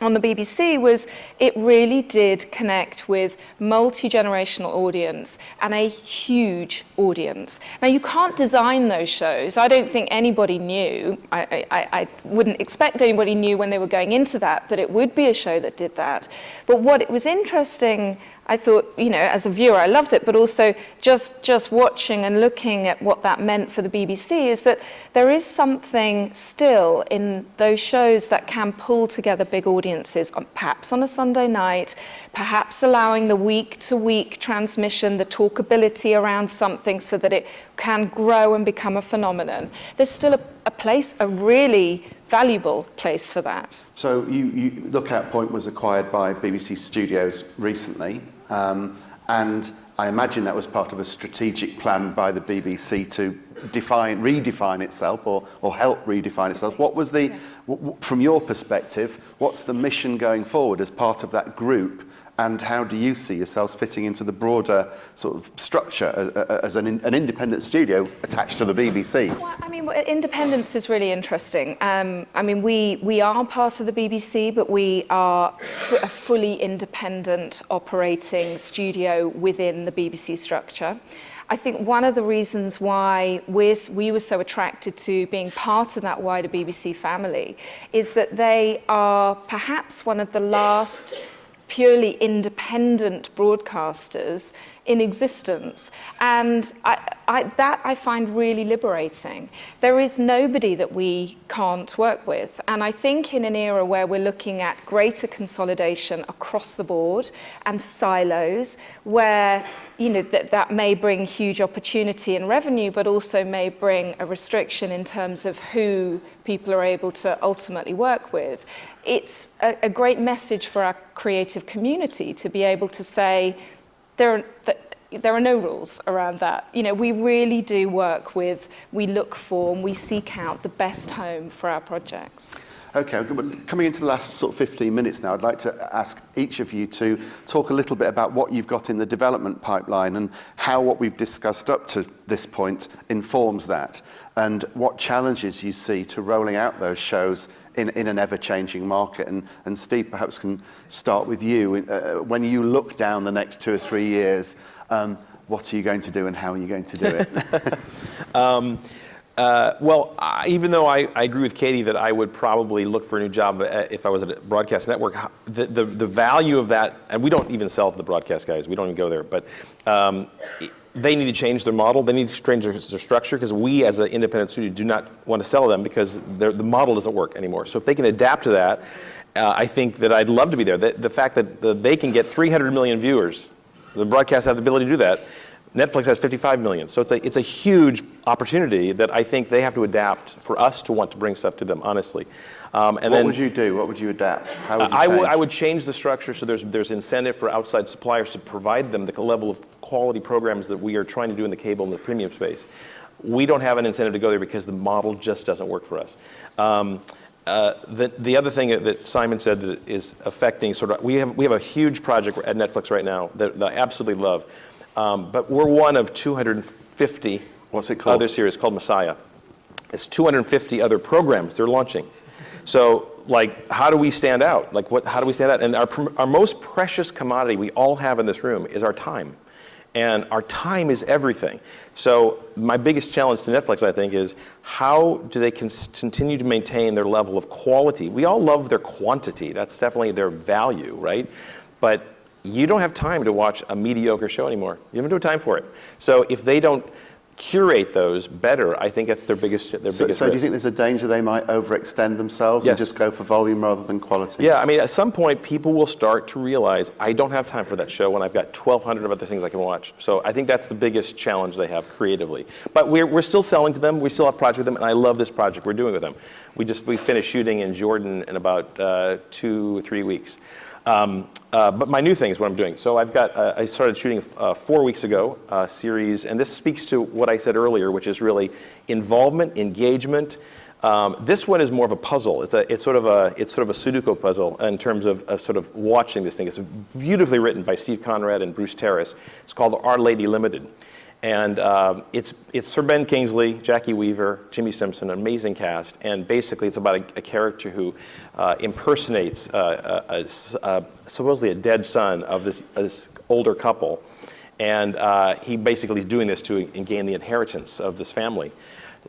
on the BBC was it really did connect with multi-generational audience and a huge audience. Now, you can't design those shows. I don't think anybody knew, I wouldn't expect anybody knew when they were going into that it would be a show that did that. But what it was interesting, I thought, you know, as a viewer, I loved it, but also just watching and looking at what that meant for the BBC is that there is something still in those shows that can pull together big audiences, perhaps on a Sunday night, perhaps allowing the week-to-week transmission, the talkability around something so that it can grow and become a phenomenon. There's still a place, a really valuable place for that. So Lookout Point was acquired by BBC Studios recently, and I imagine that was part of a strategic plan by the BBC to redefine itself or help redefine itself. What was from your perspective, what's the mission going forward as part of that group, and how do you see yourselves fitting into the broader sort of structure as an independent studio attached to the BBC? Well, I mean, independence is really interesting. I mean, we are part of the BBC, but we are a fully independent operating studio within the BBC structure. I think one of the reasons why we were so attracted to being part of that wider BBC family is that they are perhaps one of the last purely independent broadcasters in existence. And I find really liberating. There is nobody that we can't work with. And I think in an era where we're looking at greater consolidation across the board and silos, where that may bring huge opportunity and revenue, but also may bring a restriction in terms of who people are able to ultimately work with. It's a great message for our creative community to be able to say, there are no rules around that. We really do work with, we look for, and we seek out the best home for our projects. Okay, coming into the last sort of 15 minutes now, I'd like to ask each of you to talk a little bit about what you've got in the development pipeline and how what we've discussed up to this point informs that, and what challenges you see to rolling out those shows in an ever-changing market. And Steve, perhaps can start with you. When you look down the next 2 or 3 years, what are you going to do and how are you going to do it? Even though I agree with Katie that I would probably look for a new job if I was at a broadcast network, the value of that, and we don't even sell to the broadcast guys, we don't even go there, but they need to change their model. They need to change their structure, because we as an independent studio do not want to sell them because the model doesn't work anymore. So if they can adapt to that, I think that I'd love to be there. The fact that they can get 300 million viewers, the broadcasts have the ability to do that. Netflix has 55 million. So it's a huge opportunity that I think they have to adapt for us to want to bring stuff to them, honestly. What would you do? What would you adapt? How would you change? I would change the structure so there's incentive for outside suppliers to provide them the level of quality programs that we are trying to do in the cable and the premium space. We don't have an incentive to go there because the model just doesn't work for us. The other thing that Simon said that is affecting we have a huge project at Netflix right now that I absolutely love, but we're one of 250 What's it called? other series called Messiah. It's 250 other programs they're launching. So, like, how do we stand out? Like, how do we stand out? And our most precious commodity we all have in this room is our time. And our time is everything. So my biggest challenge to Netflix, I think, is how do they continue to maintain their level of quality? We all love their quantity. That's definitely their value, right? But you don't have time to watch a mediocre show anymore. You don't have time for it. So if they don't curate those better, I think that's their biggest So risk. do you think there's a danger they might overextend themselves and Yes. just go for volume rather than quality? Yeah, I mean, at some point, people will start to realize, I don't have time for that show when I've got 1,200 of other things I can watch. So I think that's the biggest challenge they have creatively. But we're still selling to them. We still have projects with them, and I love this project we're doing with them. We finished shooting in Jordan in about 2 or 3 weeks. But my new thing is what I'm doing. So I started shooting 4 weeks ago, a series, and this speaks to what I said earlier, which is really involvement, engagement. This one is more of a puzzle. It's sort of a Sudoku puzzle in terms of sort of watching this thing. It's beautifully written by Steve Conrad and Bruce Terrace. It's called Our Lady Limited. And it's Sir Ben Kingsley, Jackie Weaver, Jimmy Simpson, an amazing cast. And basically, it's about a character who impersonates supposedly a dead son of this older couple. And he basically is doing this to gain the inheritance of this family.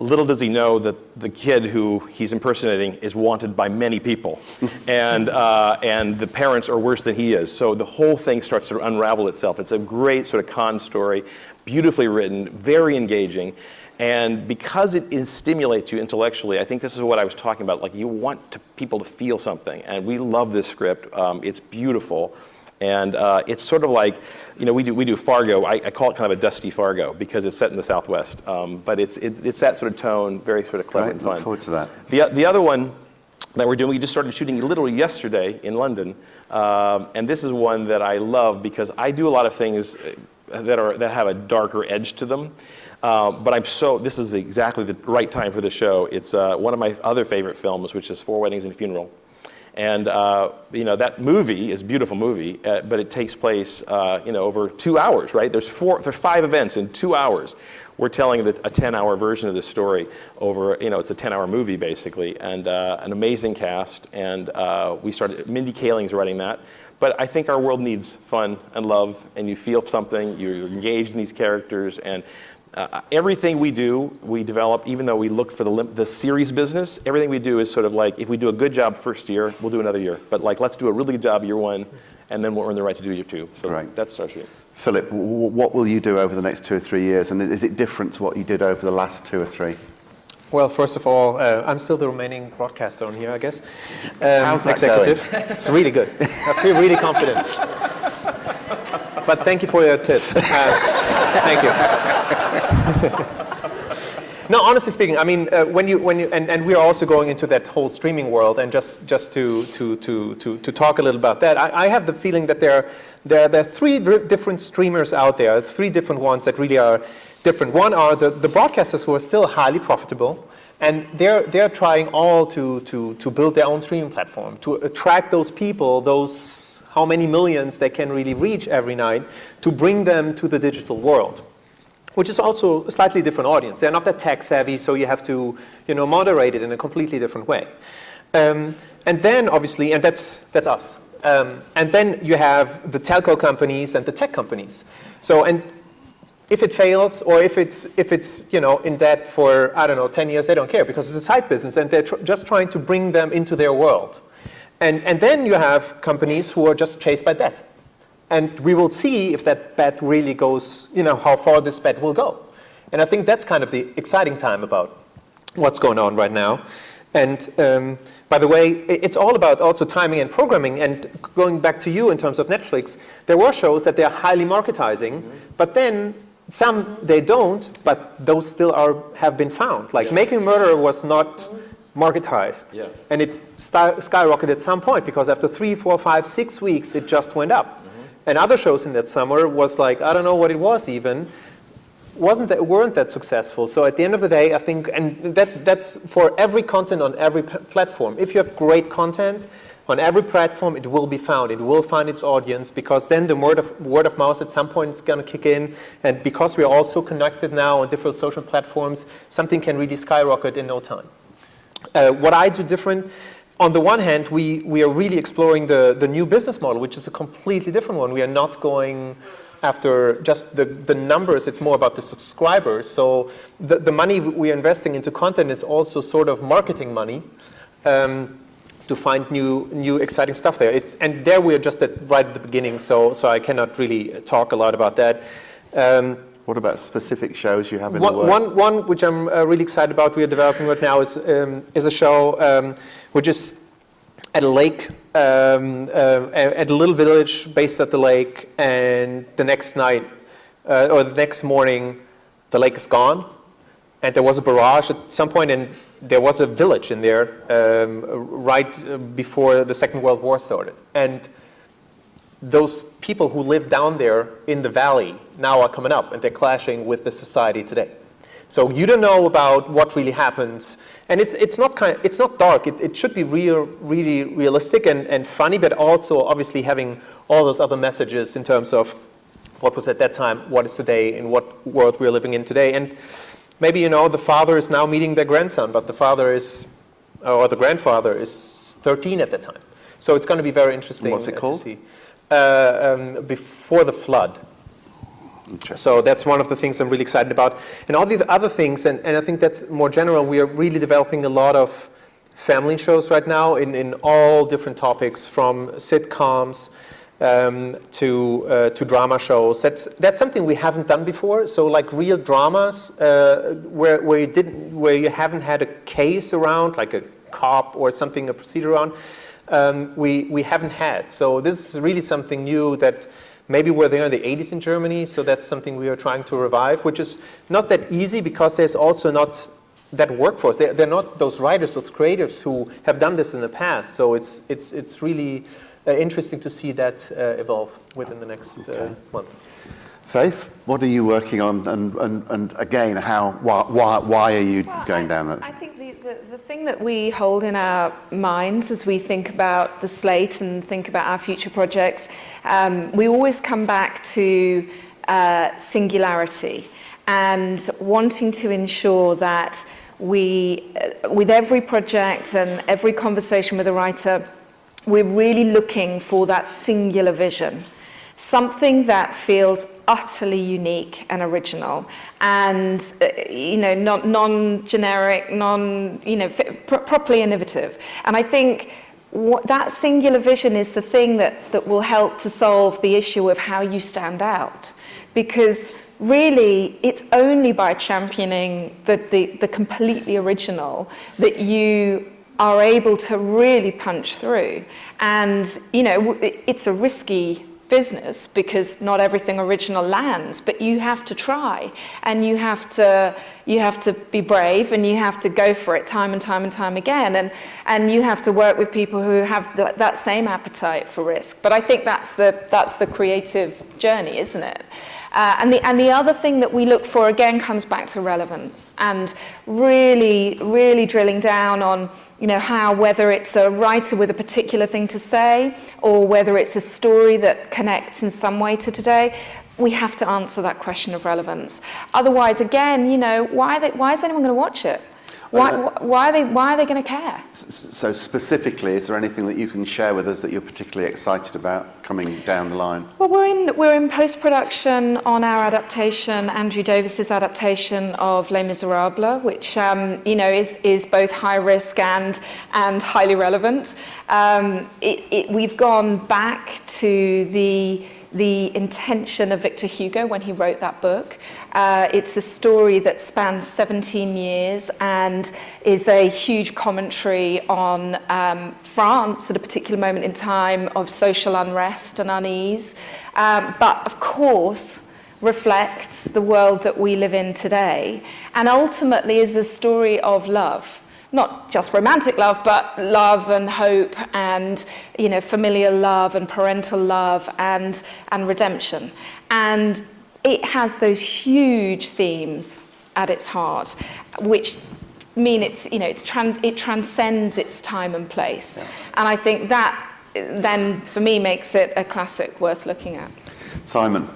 Little does he know that the kid who he's impersonating is wanted by many people, and the parents are worse than he is. So the whole thing starts to unravel itself. It's a great sort of con story, beautifully written, very engaging, and because it stimulates you intellectually, I think this is what I was talking about. Like, you want people to feel something, and we love this script. It's beautiful. And it's sort of like, we do Fargo. I call it kind of a dusty Fargo because it's set in the Southwest. But it's that sort of tone, very sort of clever and fun. Look forward to that. The other one that we're doing, we just started shooting literally yesterday in London. And this is one that I love because I do a lot of things that have a darker edge to them. But this is exactly the right time for the show. It's one of my other favorite films, which is 4 Weddings and a Funeral. And that movie is a beautiful movie, but it takes place over 2 hours, right? There's 5 events in 2 hours. We're telling a 10-hour version of the story over, it's a 10-hour movie basically, and an amazing cast. And Mindy Kaling's writing that. But I think our world needs fun and love, and you feel something. You're engaged in these characters, and everything we do, we develop, even though we look for the series business, everything we do is sort of like, if we do a good job first year, we'll do another year. But let's do a really good job year 1, and then we'll earn the right to do year 2. So Right. That's our stream. Philip, what will you do over the next 2 or 3 years? And is it different to what you did over the last 2 or 3? Well, first of all, I'm still the remaining broadcaster on here, I guess. How's that executive. It's really good. I feel really confident. But thank you for your tips. Thank you. No, honestly speaking, I mean, when you and we are also going into that whole streaming world, and just to talk a little about that, I have the feeling that there are 3 different streamers out there, 3 different ones that really are different. One are the broadcasters who are still highly profitable, and they're trying all to build their own streaming platform, to attract those people, how many millions they can really reach every night, to bring them to the digital world, which is also a slightly different audience. They're not that tech savvy, so you have to, moderate it in a completely different way. And then obviously, and that's us. And then you have the telco companies and the tech companies. So, and if it fails, or if it's in debt for, 10 years, they don't care, because it's a side business, and they're just trying to bring them into their world. And then you have companies who are just chased by debt. And we will see if that bet really goes, how far this bet will go. And I think that's kind of the exciting time about what's going on right now. And by the way, it's all about also timing and programming. And going back to you in terms of Netflix, there were shows that they're highly marketizing, but then some they don't, but those still have been found. Like Making a Murderer was not marketized. Yeah. And it skyrocketed at some point because after 3, 4, 5, 6 weeks, it just went up. And other shows in that summer was like, I don't know what it was even, weren't that successful. So at the end of the day, I think, and that's for every content on every platform. If you have great content on every platform, it will be found. It will find its audience because then the word of mouth at some point is going to kick in. And because we're all so connected now on different social platforms, something can really skyrocket in no time. What I do different, on the one hand, we are really exploring the new business model, which is a completely different one. We are not going after just the numbers, it's more about the subscribers. So the money we are investing into content is also sort of marketing money to find new exciting stuff there. And there we are just right at the beginning, so I cannot really talk a lot about that. What about specific shows you have in the works? One which I'm really excited about, we are developing right now, is a show which is at a lake, at a little village based at the lake, and the next night, or the next morning, the lake is gone, and there was a barrage at some point, and there was a village in there right before the Second World War started. And those people who live down there in the valley now are coming up, and they're clashing with the society today. So you don't know about what really happens, and it's not dark. It should be really realistic and funny, but also obviously having all those other messages in terms of what was at that time, what is today, and what world we're living in today. And maybe the father is now meeting their grandson, but the grandfather is 13 at that time. So it's going to be very interesting. What's it called? To see. Before the Flood. So that's one of the things I'm really excited about. And all the other things, and I think that's more general, we are really developing a lot of family shows right now in all different topics, from sitcoms to drama shows. That's something we haven't done before. So like real dramas where you haven't had a case around, like a cop or something, a procedure around, we haven't had. So this is really something new that maybe were there in the 80s in Germany, so that's something we are trying to revive, which is not that easy because there's also not that workforce. They're not those writers, those creatives who have done this in the past. So it's really interesting to see that evolve within the next month. Faith, what are you working on, and again, why are you going down that? I think the thing that we hold in our minds as we think about the slate and think about our future projects, we always come back to singularity and wanting to ensure that we, with every project and every conversation with a writer, we're really looking for that singular vision. Something that feels utterly unique and original, and not non-generic, properly innovative. And I think that singular vision is the thing that will help to solve the issue of how you stand out, because really it's only by championing the completely original that you are able to really punch through. And it's a risky business because not everything original lands, but you have to try, and you have to be brave, and you have to go for it time and time again, and you have to work with people who have that same appetite for risk. But I think that's the creative journey, isn't it? And the other thing that we look for, again, comes back to relevance, and really drilling down on how, whether it's a writer with a particular thing to say or whether it's a story that connects in some way to today, we have to answer that question of relevance. Otherwise, again, why is anyone going to watch it? Why are they going to care? So specifically, is there anything that you can share with us that you're particularly excited about coming down the line? Well, we're in post-production on our adaptation, Andrew Davis's adaptation of Les Miserables, which is both high risk and highly relevant. We've gone back to the the intention of Victor Hugo when he wrote that book. It's a story that spans 17 years and is a huge commentary on France at a particular moment in time of social unrest and unease, but of course reflects the world that we live in today, and ultimately is a story of love. Not just romantic love, but love and hope and, you know, familial love and parental love and redemption. And it has those huge themes at its heart, which mean it's, you know, it transcends its time and place. Yeah. And I think that then, for me, makes it a classic worth looking at. Simon.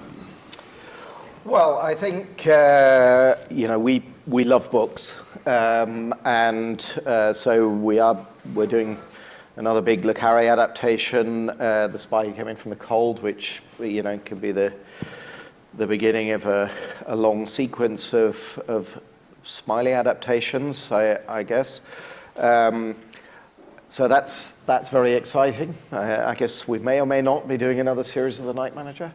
Well, I think, you know, we love books. So we're doing another big Le Carre adaptation, The Spy Who Came In From the Cold, which, you know, can be the beginning of a long sequence of Smiley adaptations, I guess. So that's very exciting. I guess we may or may not be doing another series of The Night Manager.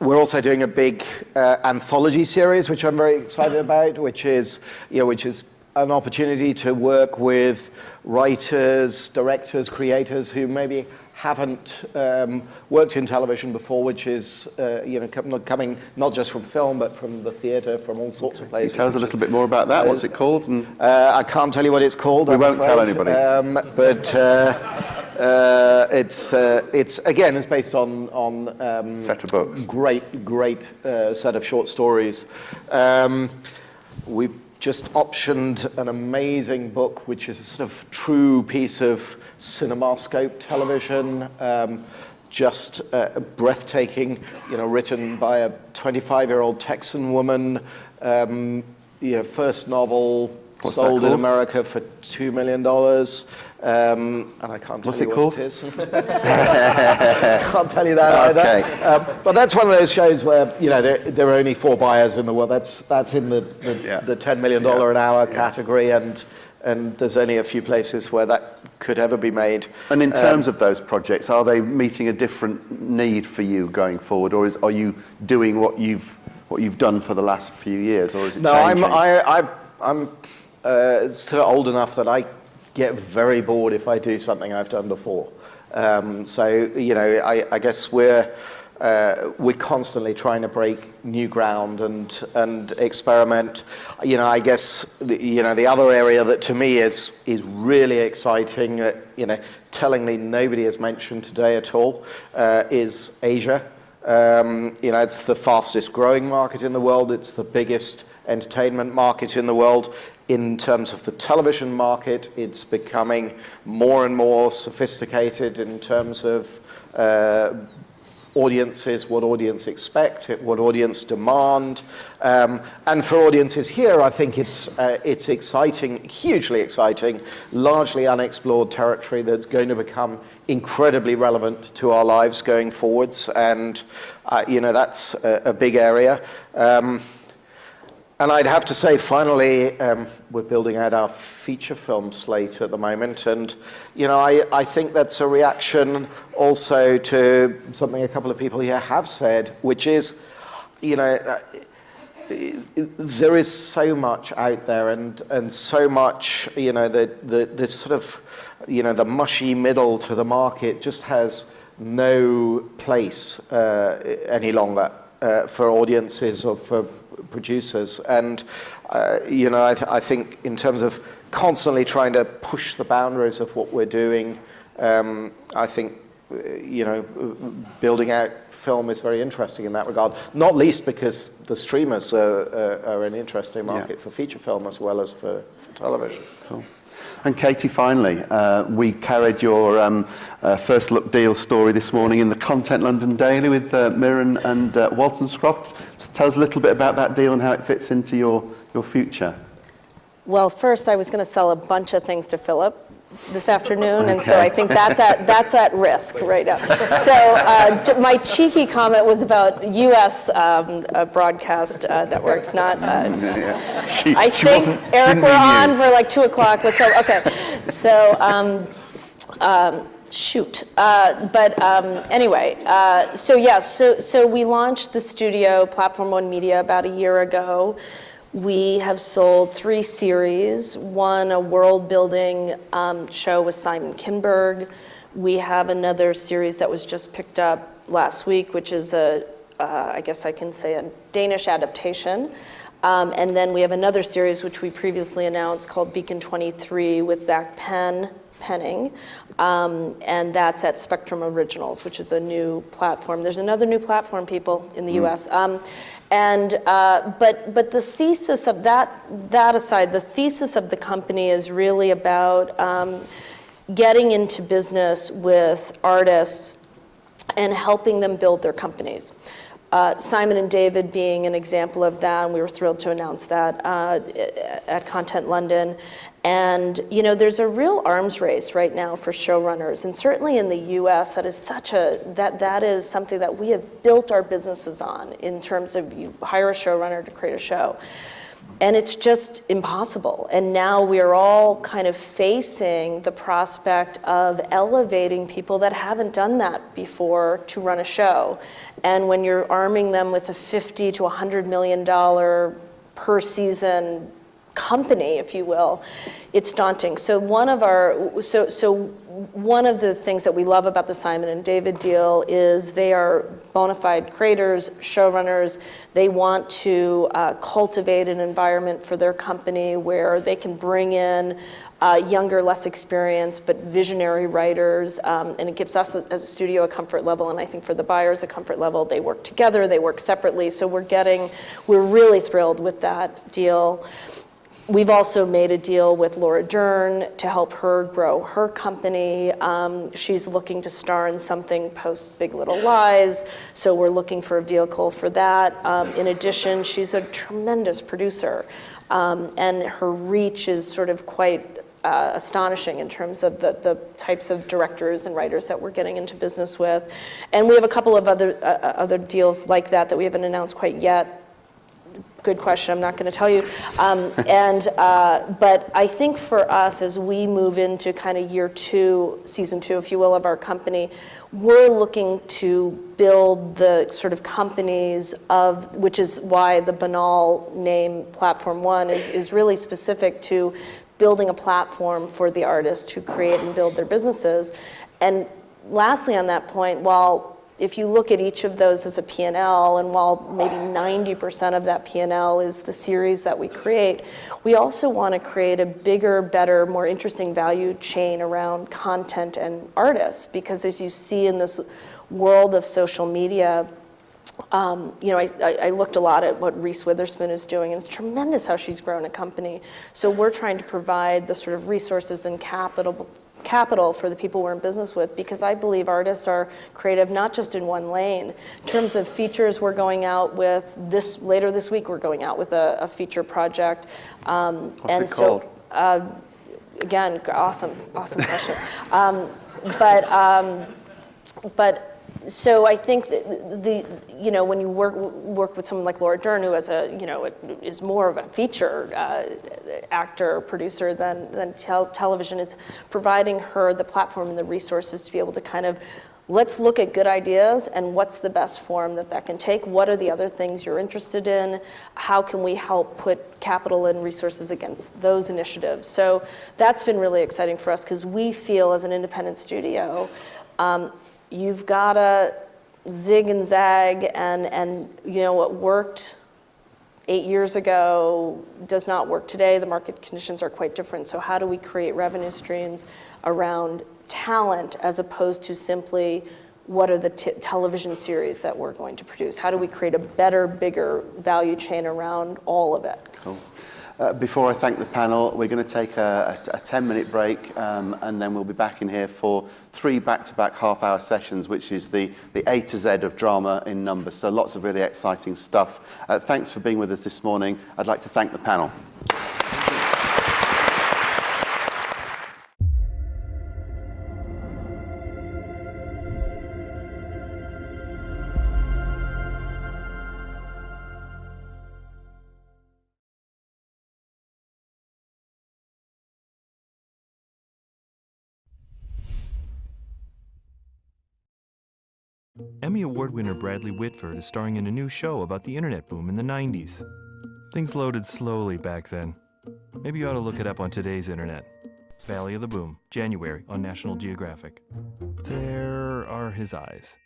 We're also doing a big anthology series, which I'm very excited about, which is an opportunity to work with writers, directors, creators who maybe haven't worked in television before, which is coming not just from film, but from the theatre, from all sorts of places. Can you tell us a little bit more about that? What's it called? And I can't tell you what it's called. We won't tell anybody. It's based on set of books. Great set of short stories. We've just optioned an amazing book, which is a sort of true piece of CinemaScope television, just breathtaking. You know, written by a 25-year-old Texan woman. First novel. What's sold in America for $2 million, and I can't tell you what it is. Can't tell you that either. But that's one of those shows where there are only 4 buyers in the world. That's in the $10 million an hour category, and there's only a few places where that could ever be made. And in terms of those projects, are they meeting a different need for you going forward, or are you doing what you've done for the last few years, or is it changing? I'm sort of old enough that I get very bored if I do something I've done before. I guess we're constantly trying to break new ground and experiment. I guess the other area that to me is really exciting, tellingly nobody has mentioned today at all, is Asia. It's the fastest growing market in the world. It's the biggest entertainment market in the world. In terms of the television market, it's becoming more and more sophisticated in terms of audiences, what audience expect, what audience demand. And for audiences here, I think it's exciting, hugely exciting, largely unexplored territory that's going to become incredibly relevant to our lives going forwards. And, that's a big area. And I'd have to say, finally, we're building out our feature film slate at the moment. And, I think that's a reaction also to something a couple of people here have said, which is, there is so much out there and so much, this sort of, the mushy middle to the market just has no place any longer for audiences or for producers. And I think in terms of constantly trying to push the boundaries of what we're doing, I think building out film is very interesting in that regard, not least because the streamers are an interesting market for feature film as well as for television. Cool. And Katie, finally, we carried your first look deal story this morning in the Content London Daily with Mirren and Waltonscroft. So tell us a little bit about that deal and how it fits into your future. Well, first I was going to sell a bunch of things to Philip this afternoon, and so I think that's at risk right now. So my cheeky comment was about U.S. broadcast networks, not. I think Eric, we're on for like 2 o'clock. Okay, so Shoot. Anyway, so we launched the studio, Platform One Media, about a year ago. We have sold 3 series, one a world-building show with Simon Kinberg. We have another series that was just picked up last week, which is I guess I can say a Danish adaptation. And then we have another series, which we previously announced, called Beacon 23 with Zach Penning. And that's at Spectrum Originals, which is a new platform. There's another new platform, people, in the US. But the thesis of that aside, the thesis of the company is really about getting into business with artists and helping them build their companies. Simon and David being an example of that, and we were thrilled to announce that at Content London. And there's a real arms race right now for showrunners, and certainly in the U.S. that is that is something that we have built our businesses on, in terms of you hire a showrunner to create a show. And it's just impossible. And now we are all kind of facing the prospect of elevating people that haven't done that before to run a show. And when you're arming them with a $50 to $100 million per season company, if you will, it's daunting. So one of the things that we love about the Simon and David deal is they are bona fide creators, showrunners. They want to cultivate an environment for their company where they can bring in younger, less experienced, but visionary writers, and it gives us as a studio a comfort level, and I think for the buyers a comfort level. They work together, they work separately, so we're really thrilled with that deal. We've also made a deal with Laura Dern to help her grow her company. She's looking to star in something post Big Little Lies, so we're looking for a vehicle for that. In addition, she's a tremendous producer, and her reach is sort of quite astonishing in terms of the types of directors and writers that we're getting into business with. And we have a couple of other deals like that we haven't announced quite yet. Good question, I'm not going to tell you. But I think for us, as we move into kind of year 2, season 2, if you will, of our company, we're looking to build the sort of companies which is why the banal name Platform One is really specific to building a platform for the artists to create and build their businesses. And lastly on that point, if you look at each of those as a P&L, and while maybe 90% of that P&L is the series that we create, we also want to create a bigger, better, more interesting value chain around content and artists. Because as you see in this world of social media, I looked a lot at what Reese Witherspoon is doing, and it's tremendous how she's grown a company. So we're trying to provide the sort of resources and capital for the people we're in business with, because I believe artists are creative not just in one lane. In terms of features, we're going out with later this week, we're going out with a feature project. What's it called? Again, awesome question. So I think that when you work with someone like Laura Dern, who has is more of a feature actor, producer than television, it's providing her the platform and the resources to be able to kind of, let's look at good ideas and what's the best form that can take. What are the other things you're interested in? How can we help put capital and resources against those initiatives? So that's been really exciting for us, because we feel as an independent studio, you've got to zig and zag, and what worked 8 years ago does not work today. The market conditions are quite different. So how do we create revenue streams around talent, as opposed to simply what are the television series that we're going to produce? How do we create a better, bigger value chain around all of it? Cool. Before I thank the panel, we're going to take a 10-minute break, and then we'll be back in here for 3 back-to-back half-hour sessions, which is the A to Z of drama in numbers. So lots of really exciting stuff. Thanks for being with us this morning. I'd like to thank the panel. Emmy Award winner Bradley Whitford is starring in a new show about the internet boom in the 90s. Things loaded slowly back then. Maybe you ought to look it up on today's internet. Valley of the Boom, January on National Geographic. There are his eyes.